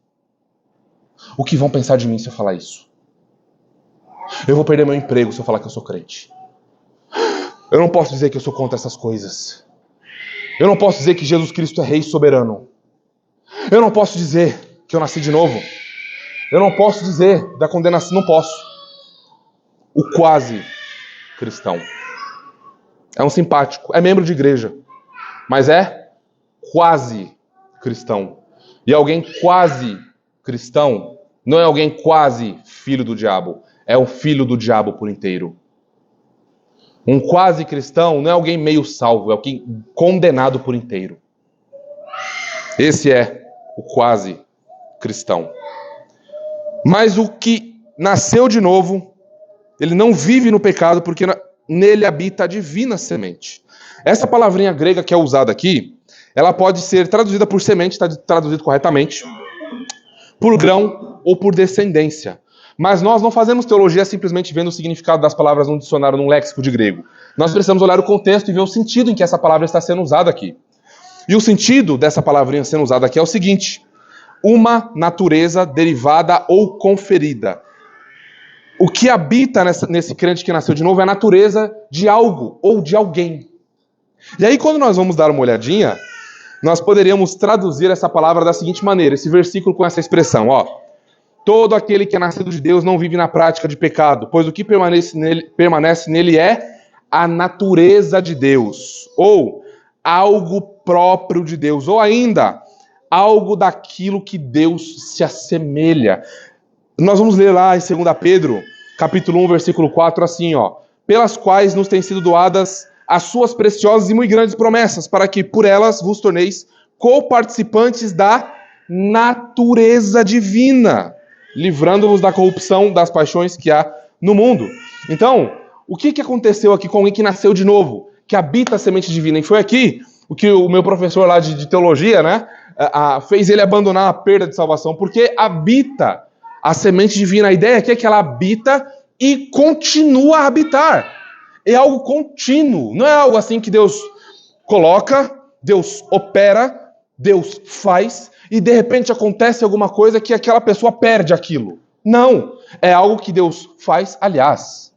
O que vão pensar de mim se eu falar isso? Eu vou perder meu emprego se eu falar que eu sou crente. Eu não posso dizer que eu sou contra essas coisas. Eu não posso dizer que Jesus Cristo é Rei soberano. Eu não posso dizer que eu nasci de novo. Eu não posso dizer da condenação. Não posso. O quase cristão é um simpático, é membro de igreja, mas é quase cristão. E alguém quase cristão não é alguém quase filho do diabo, é um filho do diabo por inteiro. Um quase cristão não é alguém meio salvo, é alguém condenado por inteiro. Esse é o quase cristão. Mas o que nasceu de novo, ele não vive no pecado porque nele habita a divina semente. Essa palavrinha grega que é usada aqui, ela pode ser traduzida por semente, está traduzido corretamente, por grão ou por descendência. Mas nós não fazemos teologia simplesmente vendo o significado das palavras num dicionário, num léxico de grego. Nós precisamos olhar o contexto e ver o sentido em que essa palavra está sendo usada aqui. E o sentido dessa palavrinha sendo usada aqui é o seguinte: uma natureza derivada ou conferida. O que habita nesse crente que nasceu de novo é a natureza de algo ou de alguém. E aí, quando nós vamos dar uma olhadinha, nós poderíamos traduzir essa palavra da seguinte maneira, esse versículo com essa expressão, ó. Todo aquele que é nascido de Deus não vive na prática de pecado, pois o que permanece nele é a natureza de Deus, ou algo próprio de Deus, ou ainda algo daquilo que Deus se assemelha. Nós vamos ler lá em 2 Pedro, capítulo 1, versículo 4, assim, ó. Pelas quais nos têm sido doadas as suas preciosas e muito grandes promessas, para que por elas vos torneis coparticipantes da natureza divina, livrando-vos da corrupção das paixões que há no mundo. Então, o que aconteceu aqui com alguém que nasceu de novo, que habita a semente divina? E foi aqui o que o meu professor lá de teologia, né, fez ele abandonar a perda de salvação, porque habita a semente divina. A ideia aqui é que ela habita e continua a habitar. É algo contínuo. Não é algo assim que Deus coloca, Deus opera, Deus faz, e de repente acontece alguma coisa que aquela pessoa perde aquilo. Não. É algo que Deus faz, aliás,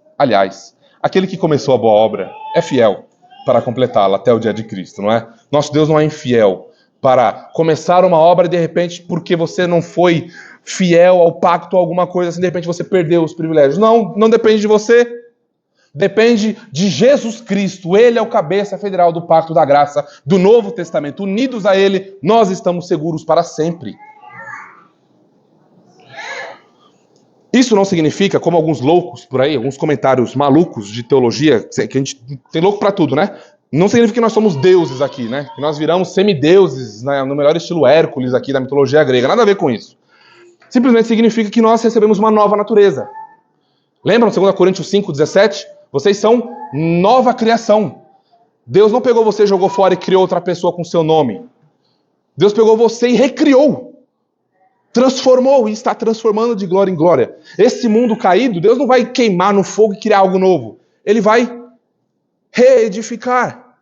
aquele que começou a boa obra é fiel para completá-la até o dia de Cristo, não é? Nosso Deus não é infiel para começar uma obra e de repente, porque você não foi fiel ao pacto, alguma coisa assim, de repente você perdeu os privilégios. Não, não depende de você. Depende de Jesus Cristo. Ele é o cabeça federal do pacto da graça, do Novo Testamento. Unidos a Ele, nós estamos seguros para sempre. Isso não significa, como alguns loucos por aí, alguns comentários malucos de teologia, que a gente tem louco para tudo, né? Não significa que nós somos deuses aqui, né? Que nós viramos semideuses, né? No melhor estilo Hércules aqui da mitologia grega. Nada a ver com isso. Simplesmente significa que nós recebemos uma nova natureza. Lembram 2 Coríntios 5:17? Vocês são nova criação. Deus não pegou você, jogou fora e criou outra pessoa com seu nome. Deus pegou você e recriou. Transformou e está transformando de glória em glória. Esse mundo caído, Deus não vai queimar no fogo e criar algo novo. Ele vai reedificar.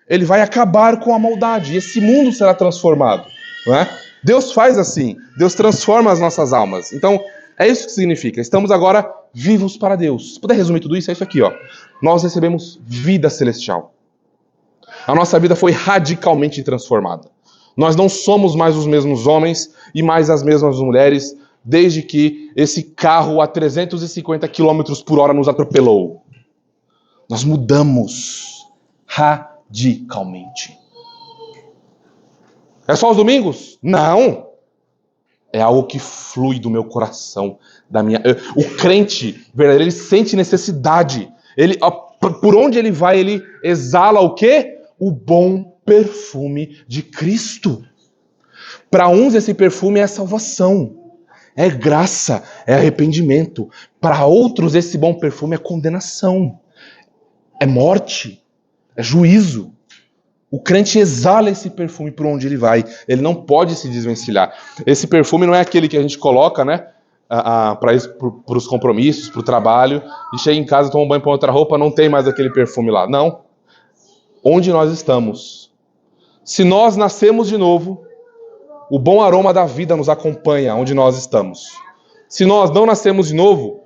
Ele vai acabar com a maldade. E esse mundo será transformado. Não é? Deus faz assim. Deus transforma as nossas almas. Então, é isso que significa. Estamos agora vivos para Deus. Se puder resumir tudo isso, é isso aqui, ó. Nós recebemos vida celestial. A nossa vida foi radicalmente transformada. Nós não somos mais os mesmos homens e mais as mesmas mulheres desde que esse carro a 350 km por hora nos atropelou. Nós mudamos radicalmente. É só os domingos? Não. É algo que flui do meu coração, da minha. O crente verdadeiro, ele sente necessidade. Ele, por onde ele vai, ele exala o quê? O bom perfume de Cristo. Para uns esse perfume é salvação, é graça, é arrependimento. Para outros esse bom perfume é condenação, é morte, é juízo. O crente exala esse perfume por onde ele vai. Ele não pode se desvencilhar. Esse perfume não é aquele que a gente coloca, né, para os compromissos, para o trabalho, e chega em casa, toma um banho, põe outra roupa, não tem mais aquele perfume lá. Não. Onde nós estamos. Se nós nascemos de novo, o bom aroma da vida nos acompanha onde nós estamos. Se nós não nascemos de novo,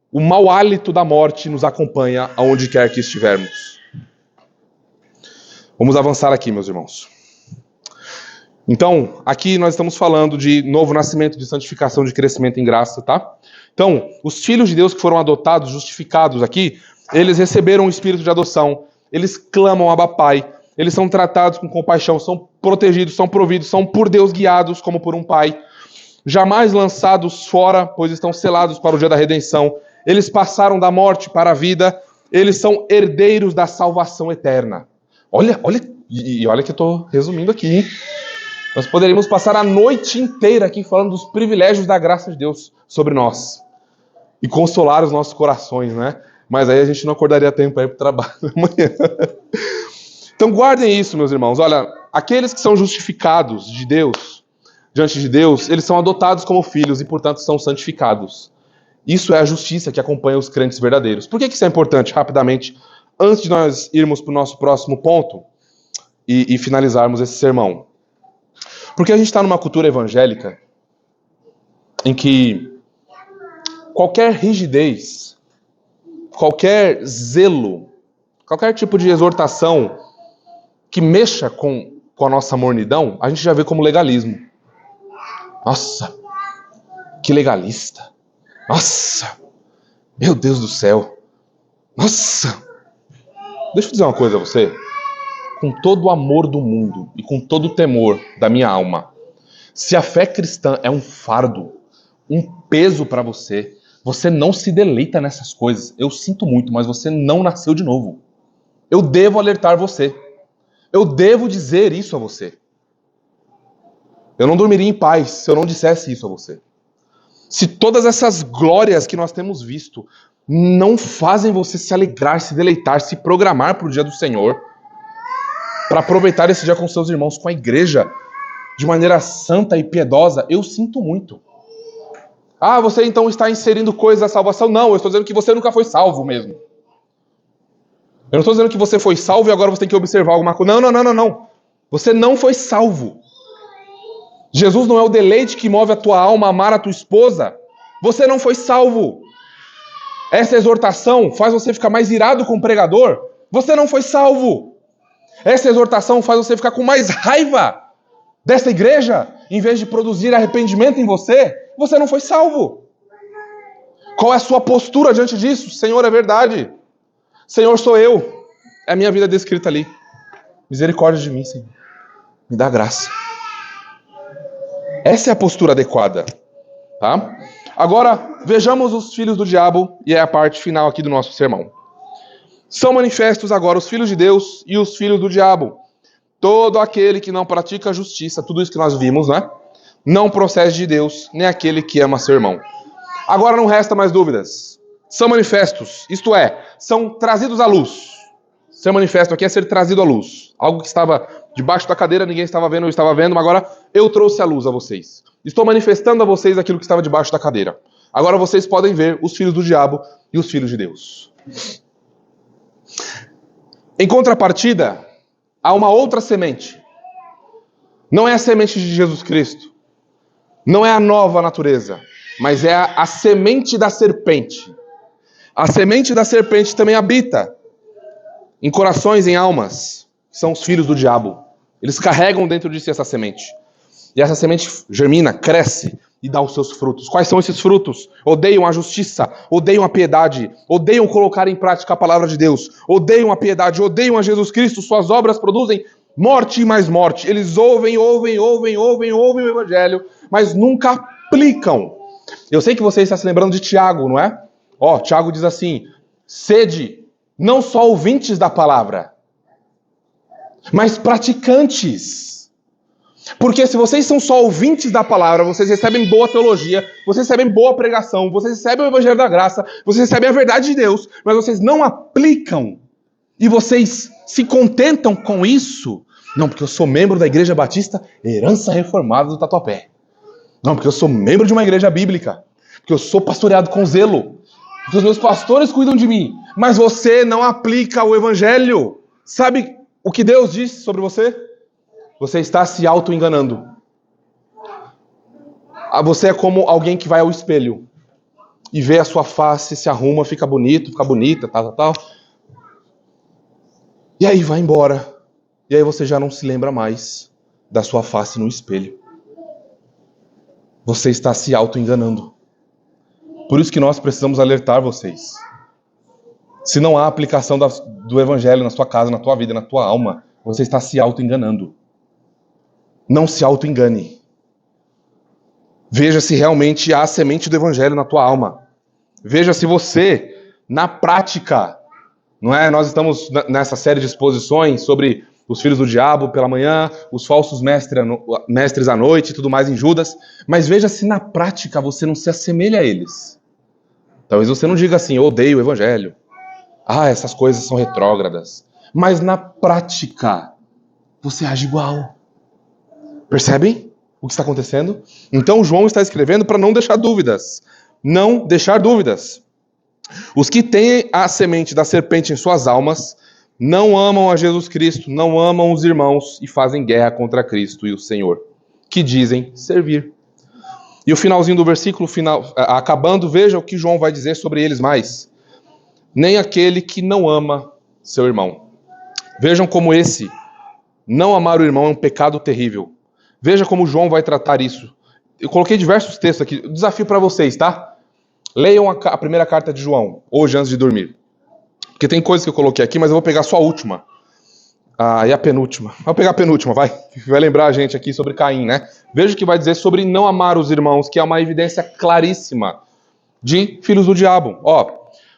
o mau hálito da morte nos acompanha aonde quer que estivermos. Vamos avançar aqui, meus irmãos. Então, aqui nós estamos falando de novo nascimento, de santificação, de crescimento em graça, tá? Então, os filhos de Deus que foram adotados, justificados aqui, eles receberam o espírito de adoção, eles clamam Abba Pai, eles são tratados com compaixão, são protegidos, são providos, são por Deus guiados como por um pai, jamais lançados fora, pois estão selados para o dia da redenção. Eles passaram da morte para a vida, eles são herdeiros da salvação eterna. Olha que eu estou resumindo aqui, hein? Nós poderíamos passar a noite inteira aqui falando dos privilégios da graça de Deus sobre nós e consolar os nossos corações, né? Mas aí a gente não acordaria tempo para ir para o trabalho amanhã. Então guardem isso, meus irmãos. Olha, aqueles que são justificados de Deus, diante de Deus, eles são adotados como filhos e, portanto, são santificados. Isso é a justiça que acompanha os crentes verdadeiros. Por que isso é importante? Rapidamente, antes de nós irmos para o nosso próximo ponto e finalizarmos esse sermão. Porque a gente está numa cultura evangélica em que qualquer rigidez, qualquer zelo, qualquer tipo de exortação que mexa com a nossa mornidão, a gente já vê como legalismo. Nossa, que legalista. Nossa, meu Deus do céu. Nossa. Deixa eu dizer uma coisa a você. Com todo o amor do mundo e com todo o temor da minha alma, se a fé cristã é um fardo, um peso para você, você não se deleita nessas coisas. Eu sinto muito, mas você não nasceu de novo. Eu devo alertar você. Eu devo dizer isso a você. Eu não dormiria em paz se eu não dissesse isso a você. Se todas essas glórias que nós temos visto não fazem você se alegrar, se deleitar, se programar para o dia do Senhor, para aproveitar esse dia com seus irmãos, com a igreja, de maneira santa e piedosa, eu sinto muito. Ah, você então está inserindo coisas da salvação? Não, eu estou dizendo que você nunca foi salvo mesmo. Eu não estou dizendo que você foi salvo e agora você tem que observar alguma coisa. Não. Você não foi salvo. Jesus não é o deleite que move a tua alma a amar a tua esposa. Você não foi salvo. Essa exortação faz você ficar mais irado com o pregador. Você não foi salvo. Essa exortação faz você ficar com mais raiva dessa igreja, em vez de produzir arrependimento em você. você não foi salvo. Qual é a sua postura diante disso? Senhor, é verdade. Senhor, sou eu. É a minha vida descrita ali. Misericórdia de mim, Senhor. Me dá graça. Essa é a postura adequada. Tá? Agora, vejamos os filhos do diabo, e é a parte final aqui do nosso sermão. São manifestos agora os filhos de Deus e os filhos do diabo. Todo aquele que não pratica a justiça, tudo isso que nós vimos, né? Não procede de Deus, nem aquele que ama seu irmão. Agora não resta mais dúvidas. São manifestos, isto é, são trazidos à luz. Ser manifesto aqui é ser trazido à luz. Algo que estava debaixo da cadeira, ninguém estava vendo, eu estava vendo, mas agora eu trouxe à luz a vocês. Estou manifestando a vocês aquilo que estava debaixo da cadeira. Agora vocês podem ver os filhos do diabo e os filhos de Deus. Em contrapartida, há uma outra semente. Não é a semente de Jesus Cristo. Não é a nova natureza. Mas é a semente da serpente. A semente da serpente também habita em corações, em almas. São os filhos do diabo. Eles carregam dentro de si essa semente. E essa semente germina, cresce e dá os seus frutos. Quais são esses frutos? Odeiam a justiça, odeiam a piedade, odeiam colocar em prática a palavra de Deus, odeiam a piedade, odeiam a Jesus Cristo. Suas obras produzem morte e mais morte. Eles ouvem o evangelho, mas nunca aplicam. Eu sei que você está se lembrando de Tiago, não é? Tiago diz assim: sede não só ouvintes da palavra, mas praticantes. Porque se vocês são só ouvintes da palavra, vocês recebem boa teologia, vocês recebem boa pregação, vocês recebem o evangelho da graça, vocês recebem a verdade de Deus, mas vocês não aplicam. E vocês se contentam com isso. Não, porque eu sou membro da Igreja Batista Herança Reformada do Tatuapé. Não, porque eu sou membro de uma igreja bíblica. Porque eu sou pastoreado com zelo. Porque os meus pastores cuidam de mim. Mas você não aplica o evangelho. Sabe o que Deus diz sobre você? Você está se auto-enganando. Você é como alguém que vai ao espelho e vê a sua face, se arruma, fica bonito, fica bonita, tal. E aí vai embora. E aí você já não se lembra mais da sua face no espelho. Você está se auto-enganando. Por isso que nós precisamos alertar vocês. Se não há aplicação do evangelho na sua casa, na tua vida, na tua alma, você está se auto-enganando. Não se auto-engane. Veja se realmente há a semente do evangelho na tua alma. Veja se você, na prática, não é? Nós estamos nessa série de exposições sobre os filhos do diabo pela manhã, os falsos mestres à noite e tudo mais em Judas. Mas veja se na prática você não se assemelha a eles. Talvez você não diga assim: eu odeio o evangelho. Essas coisas são retrógradas. Mas na prática, você age igual. Percebem o que está acontecendo? Então João está escrevendo para não deixar dúvidas. Não deixar dúvidas. Os que têm a semente da serpente em suas almas não amam a Jesus Cristo, não amam os irmãos e fazem guerra contra Cristo e o Senhor, que dizem servir. E o finalzinho do versículo, acabando, veja o que João vai dizer sobre eles mais. Nem aquele que não ama seu irmão. Vejam como esse não amar o irmão é um pecado terrível. Veja como João vai tratar isso. Eu coloquei diversos textos aqui. Desafio para vocês, tá? Leiam a primeira carta de João, hoje antes de dormir. Porque tem coisas que eu coloquei aqui, mas eu vou pegar só a última. E a penúltima. Vou pegar a penúltima, vai. Vai lembrar a gente aqui sobre Caim, né? Veja o que vai dizer sobre não amar os irmãos, que é uma evidência claríssima de filhos do diabo.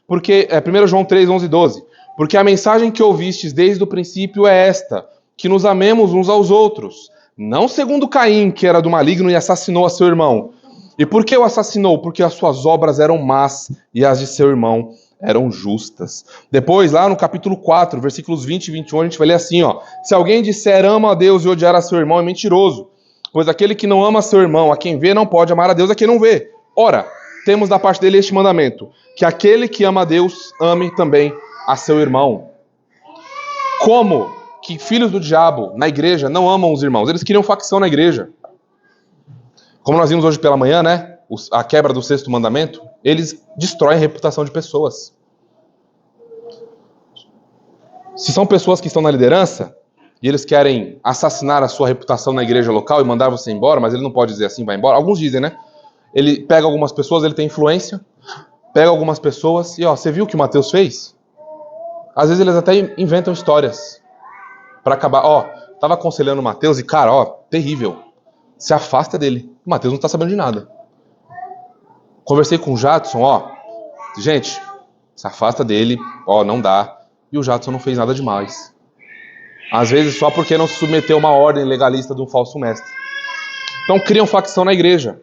Porque 1 João 3, 11 e 12. Porque a mensagem que ouvistes desde o princípio é esta, que nos amemos uns aos outros. Não segundo Caim, que era do maligno e assassinou a seu irmão. E por que o assassinou? Porque as suas obras eram más e as de seu irmão eram justas. Depois, lá no capítulo 4, versículos 20 e 21, a gente vai ler assim, se alguém disser ama a Deus e odiar a seu irmão é mentiroso, pois aquele que não ama a seu irmão, a quem vê, não pode amar a Deus a quem não vê. Ora, temos da parte dele este mandamento, que aquele que ama a Deus, ame também a seu irmão. Como que filhos do diabo na igreja não amam os irmãos? Eles queriam facção na igreja. Como nós vimos hoje pela manhã, né? A quebra do 6º mandamento, eles destroem a reputação de pessoas. Se são pessoas que estão na liderança e eles querem assassinar a sua reputação na igreja local e mandar você embora, mas ele não pode dizer assim, vai embora. Alguns dizem, né? Ele pega algumas pessoas, ele tem influência, pega algumas pessoas e, você viu o que o Mateus fez? Às vezes eles até inventam histórias para acabar. Tava aconselhando o Mateus e, cara, terrível. Se afasta dele. O Mateus não tá sabendo de nada. Conversei com o Jadson, gente, se afasta dele, não dá. E o Jadson não fez nada demais. Às vezes só porque não se submeteu a uma ordem legalista de um falso mestre. Então criam facção na igreja.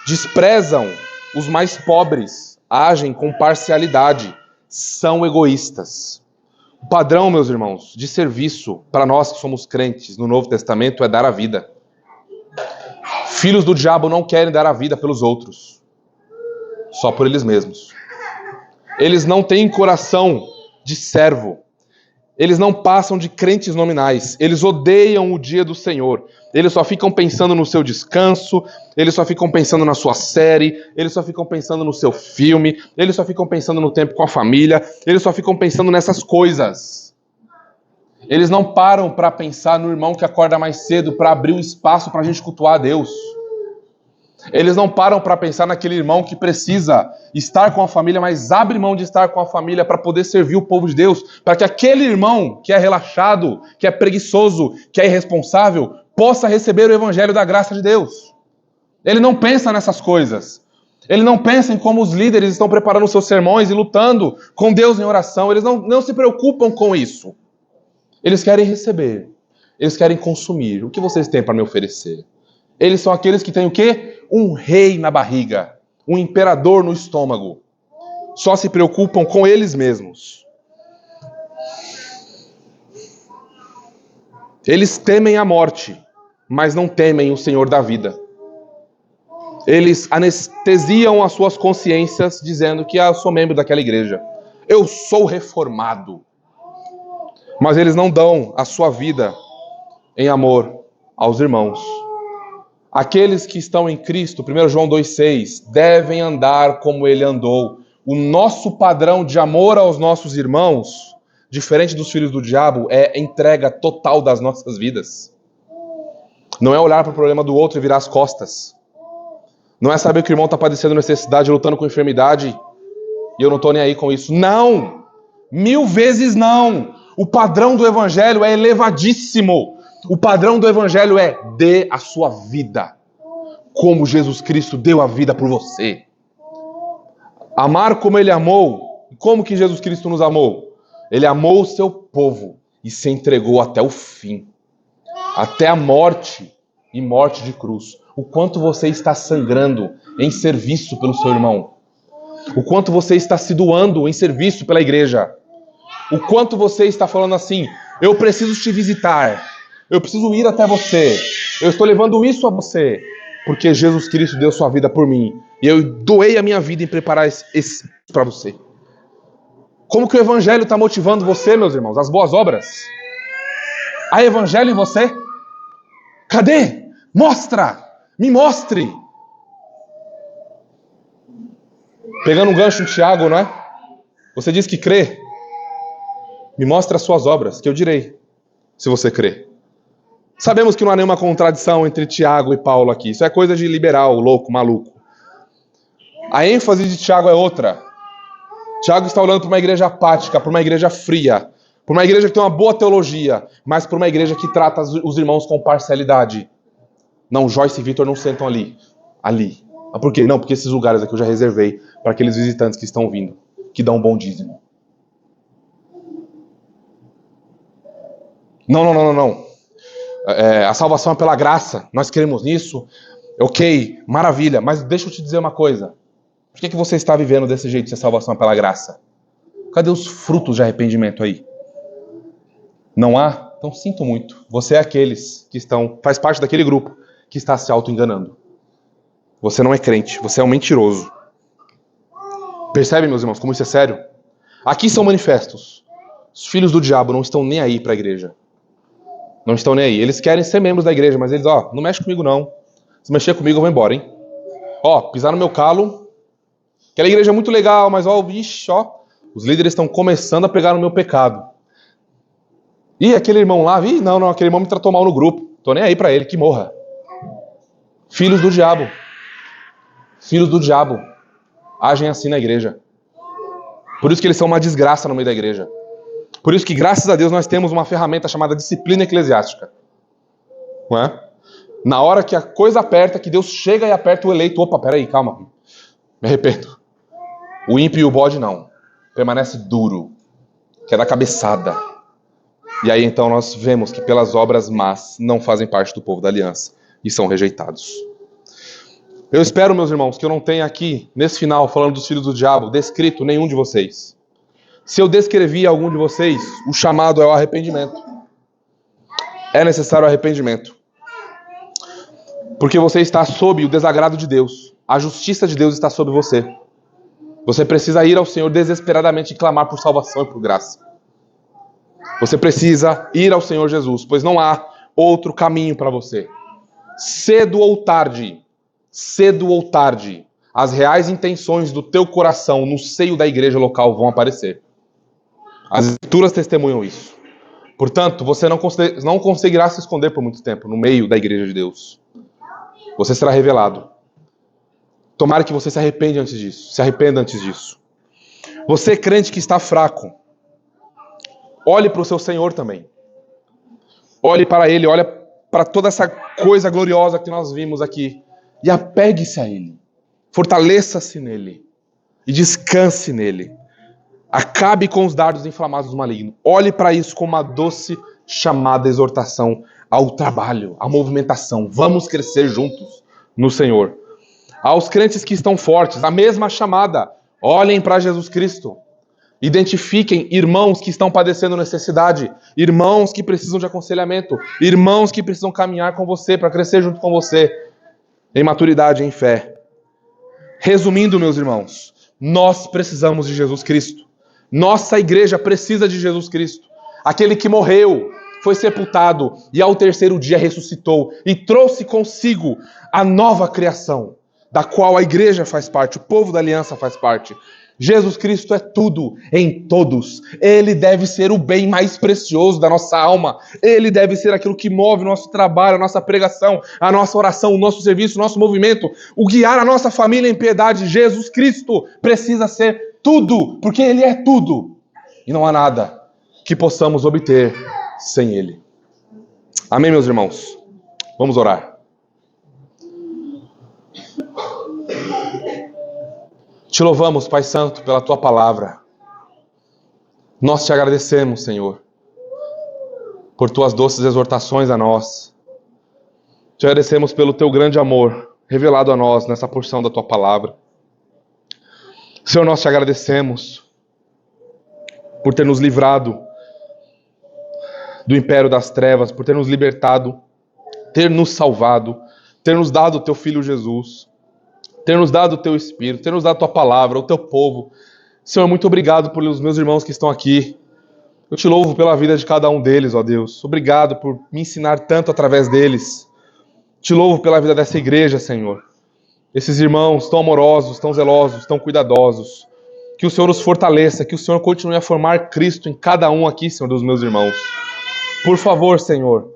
Desprezam os mais pobres. Agem com parcialidade. São egoístas. O padrão, meus irmãos, de serviço para nós que somos crentes no Novo Testamento é dar a vida. Filhos do diabo não querem dar a vida pelos outros. Só por eles mesmos. Eles não têm coração de servo. Eles não passam de crentes nominais. Eles odeiam o dia do Senhor. Eles só ficam pensando no seu descanso. Eles só ficam pensando na sua série. Eles só ficam pensando no seu filme. Eles só ficam pensando no tempo com a família. Eles só ficam pensando nessas coisas. Eles não param para pensar no irmão que acorda mais cedo para abrir um espaço para a gente cultuar a Deus. Eles não param para pensar naquele irmão que precisa estar com a família, mas abre mão de estar com a família para poder servir o povo de Deus, para que aquele irmão que é relaxado, que é preguiçoso, que é irresponsável, possa receber o evangelho da graça de Deus. Ele não pensa nessas coisas. Ele não pensa em como os líderes estão preparando seus sermões e lutando com Deus em oração. Eles não se preocupam com isso. Eles querem receber. Eles querem consumir. O que vocês têm para me oferecer? Eles são aqueles que têm o quê? Um rei na barriga, um imperador no estômago. Só se preocupam com eles mesmos. Eles temem a morte, mas não temem o Senhor da vida. Eles anestesiam as suas consciências dizendo que eu sou membro daquela igreja. Eu sou reformado. Mas eles não dão a sua vida em amor aos irmãos. Aqueles que estão em Cristo, 1 João 2,6, devem andar como ele andou. O nosso padrão de amor aos nossos irmãos, diferente dos filhos do diabo, é entrega total das nossas vidas. Não é olhar para o problema do outro e virar as costas. Não é saber que o irmão está padecendo necessidade, lutando com enfermidade, e eu não estou nem aí com isso. Não! 1000 vezes não! O padrão do evangelho é elevadíssimo. O padrão do evangelho é: dê a sua vida, como Jesus Cristo deu a vida por você. Amar como ele amou. Como que Jesus Cristo nos amou? Ele amou o seu povo e se entregou até o fim. Até a morte e morte de cruz. O quanto você está sangrando em serviço pelo seu irmão. O quanto você está se doando em serviço pela igreja. O quanto você está falando assim: eu preciso te visitar. Eu preciso ir até você. Eu estou levando isso a você. Porque Jesus Cristo deu sua vida por mim. E eu doei a minha vida em preparar esse para você. Como que o evangelho está motivando você, meus irmãos? As boas obras? Há evangelho em você? Cadê? Mostra! Me mostre! Pegando um gancho em Tiago, não é? Você diz que crê. Me mostra as suas obras, que eu direi, se você crê. Sabemos que não há nenhuma contradição entre Tiago e Paulo aqui. Isso é coisa de liberal, louco, maluco. A ênfase de Tiago é outra. Tiago está olhando para uma igreja apática, para uma igreja fria, para uma igreja que tem uma boa teologia, mas para uma igreja que trata os irmãos com parcialidade. Não, Joyce e Vitor não sentam ali. Ali. Mas por quê? Não, porque esses lugares aqui eu já reservei para aqueles visitantes que estão vindo, que dão um bom dízimo. Não. A salvação é pela graça, nós cremos nisso, ok, maravilha, mas deixa eu te dizer uma coisa, por que você está vivendo desse jeito se a salvação é pela graça? Cadê os frutos de arrependimento aí? Não há? Então sinto muito, você é aqueles que faz parte daquele grupo que está se auto-enganando. Você não é crente, você é um mentiroso. Percebe, meus irmãos, como isso é sério? Aqui são manifestos, os filhos do diabo não estão nem aí para a igreja. Não estão nem aí. Eles querem ser membros da igreja, mas eles, não mexe comigo não. Se mexer comigo, eu vou embora, hein? Pisar no meu calo. Aquela igreja é muito legal, mas os líderes estão começando a pegar no meu pecado. E aquele irmão lá, não, aquele irmão me tratou mal no grupo. Tô nem aí pra ele, que morra. Filhos do diabo. Filhos do diabo agem assim na igreja. Por isso que eles são uma desgraça no meio da igreja. Por isso que, graças a Deus, nós temos uma ferramenta chamada disciplina eclesiástica. Não é? Na hora que a coisa aperta, que Deus chega e aperta o eleito. Opa, peraí, calma. Me arrependo. O ímpio e o bode não. Permanece duro. Quer dar cabeçada. E aí então nós vemos que pelas obras más não fazem parte do povo da aliança. E são rejeitados. Eu espero, meus irmãos, que eu não tenha aqui, nesse final, falando dos filhos do diabo, descrito nenhum de vocês. Se eu descrevi algum de vocês, o chamado é o arrependimento. É necessário arrependimento. Porque você está sob o desagrado de Deus. A justiça de Deus está sobre você. Você precisa ir ao Senhor desesperadamente e clamar por salvação e por graça. Você precisa ir ao Senhor Jesus, pois não há outro caminho para você. Cedo ou tarde, as reais intenções do teu coração no seio da igreja local vão aparecer. As escrituras testemunham isso. Portanto, você não conseguirá se esconder por muito tempo no meio da igreja de Deus. Você será revelado. Tomara que você se arrependa antes disso. Você, crente que está fraco, olhe para o seu Senhor também. Olhe para Ele, olhe para toda essa coisa gloriosa que nós vimos aqui. E apegue-se a Ele. Fortaleça-se nele. E descanse nele. Acabe com os dardos inflamados do maligno. Olhe para isso como uma doce chamada exortação ao trabalho, à movimentação. Vamos crescer juntos no Senhor. Aos crentes que estão fortes, a mesma chamada. Olhem para Jesus Cristo. Identifiquem irmãos que estão padecendo necessidade, irmãos que precisam de aconselhamento, irmãos que precisam caminhar com você para crescer junto com você em maturidade, em fé. Resumindo, meus irmãos, nós precisamos de Jesus Cristo. Nossa igreja precisa de Jesus Cristo. Aquele que morreu, foi sepultado e ao terceiro dia ressuscitou e trouxe consigo a nova criação, da qual a igreja faz parte, o povo da aliança faz parte. Jesus Cristo é tudo em todos. Ele deve ser o bem mais precioso da nossa alma. Ele deve ser aquilo que move o nosso trabalho, a nossa pregação, a nossa oração, o nosso serviço, o nosso movimento, o guiar a nossa família em piedade. Jesus Cristo precisa ser tudo, porque Ele é tudo. E não há nada que possamos obter sem Ele. Amém, meus irmãos? Vamos orar. Te louvamos, Pai Santo, pela Tua palavra. Nós te agradecemos, Senhor, por Tuas doces exortações a nós. Te agradecemos pelo Teu grande amor revelado a nós nessa porção da Tua palavra. Senhor, nós te agradecemos por ter nos livrado do império das trevas, por ter nos libertado, ter nos salvado, ter nos dado o Teu Filho Jesus, ter nos dado o Teu Espírito, ter nos dado a Tua palavra, o Teu povo. Senhor, muito obrigado pelos meus irmãos que estão aqui. Eu te louvo pela vida de cada um deles, ó Deus. Obrigado por me ensinar tanto através deles. Te louvo pela vida dessa igreja, Senhor. Esses irmãos tão amorosos, tão zelosos, tão cuidadosos. Que o Senhor os fortaleça, que o Senhor continue a formar Cristo em cada um aqui, Senhor, dos meus irmãos. Por favor, Senhor,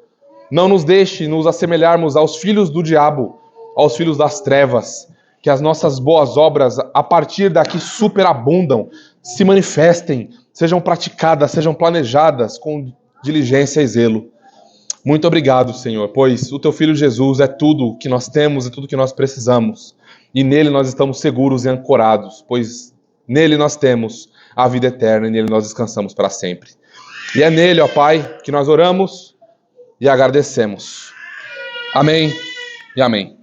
não nos deixe nos assemelharmos aos filhos do diabo, aos filhos das trevas. Que as nossas boas obras, a partir daqui, superabundam, se manifestem, sejam praticadas, sejam planejadas com diligência e zelo. Muito obrigado, Senhor, pois o Teu Filho Jesus é tudo que nós temos e tudo que nós precisamos. E nele nós estamos seguros e ancorados, pois nele nós temos a vida eterna e nele nós descansamos para sempre. E é nele, ó Pai, que nós oramos e agradecemos. Amém e amém.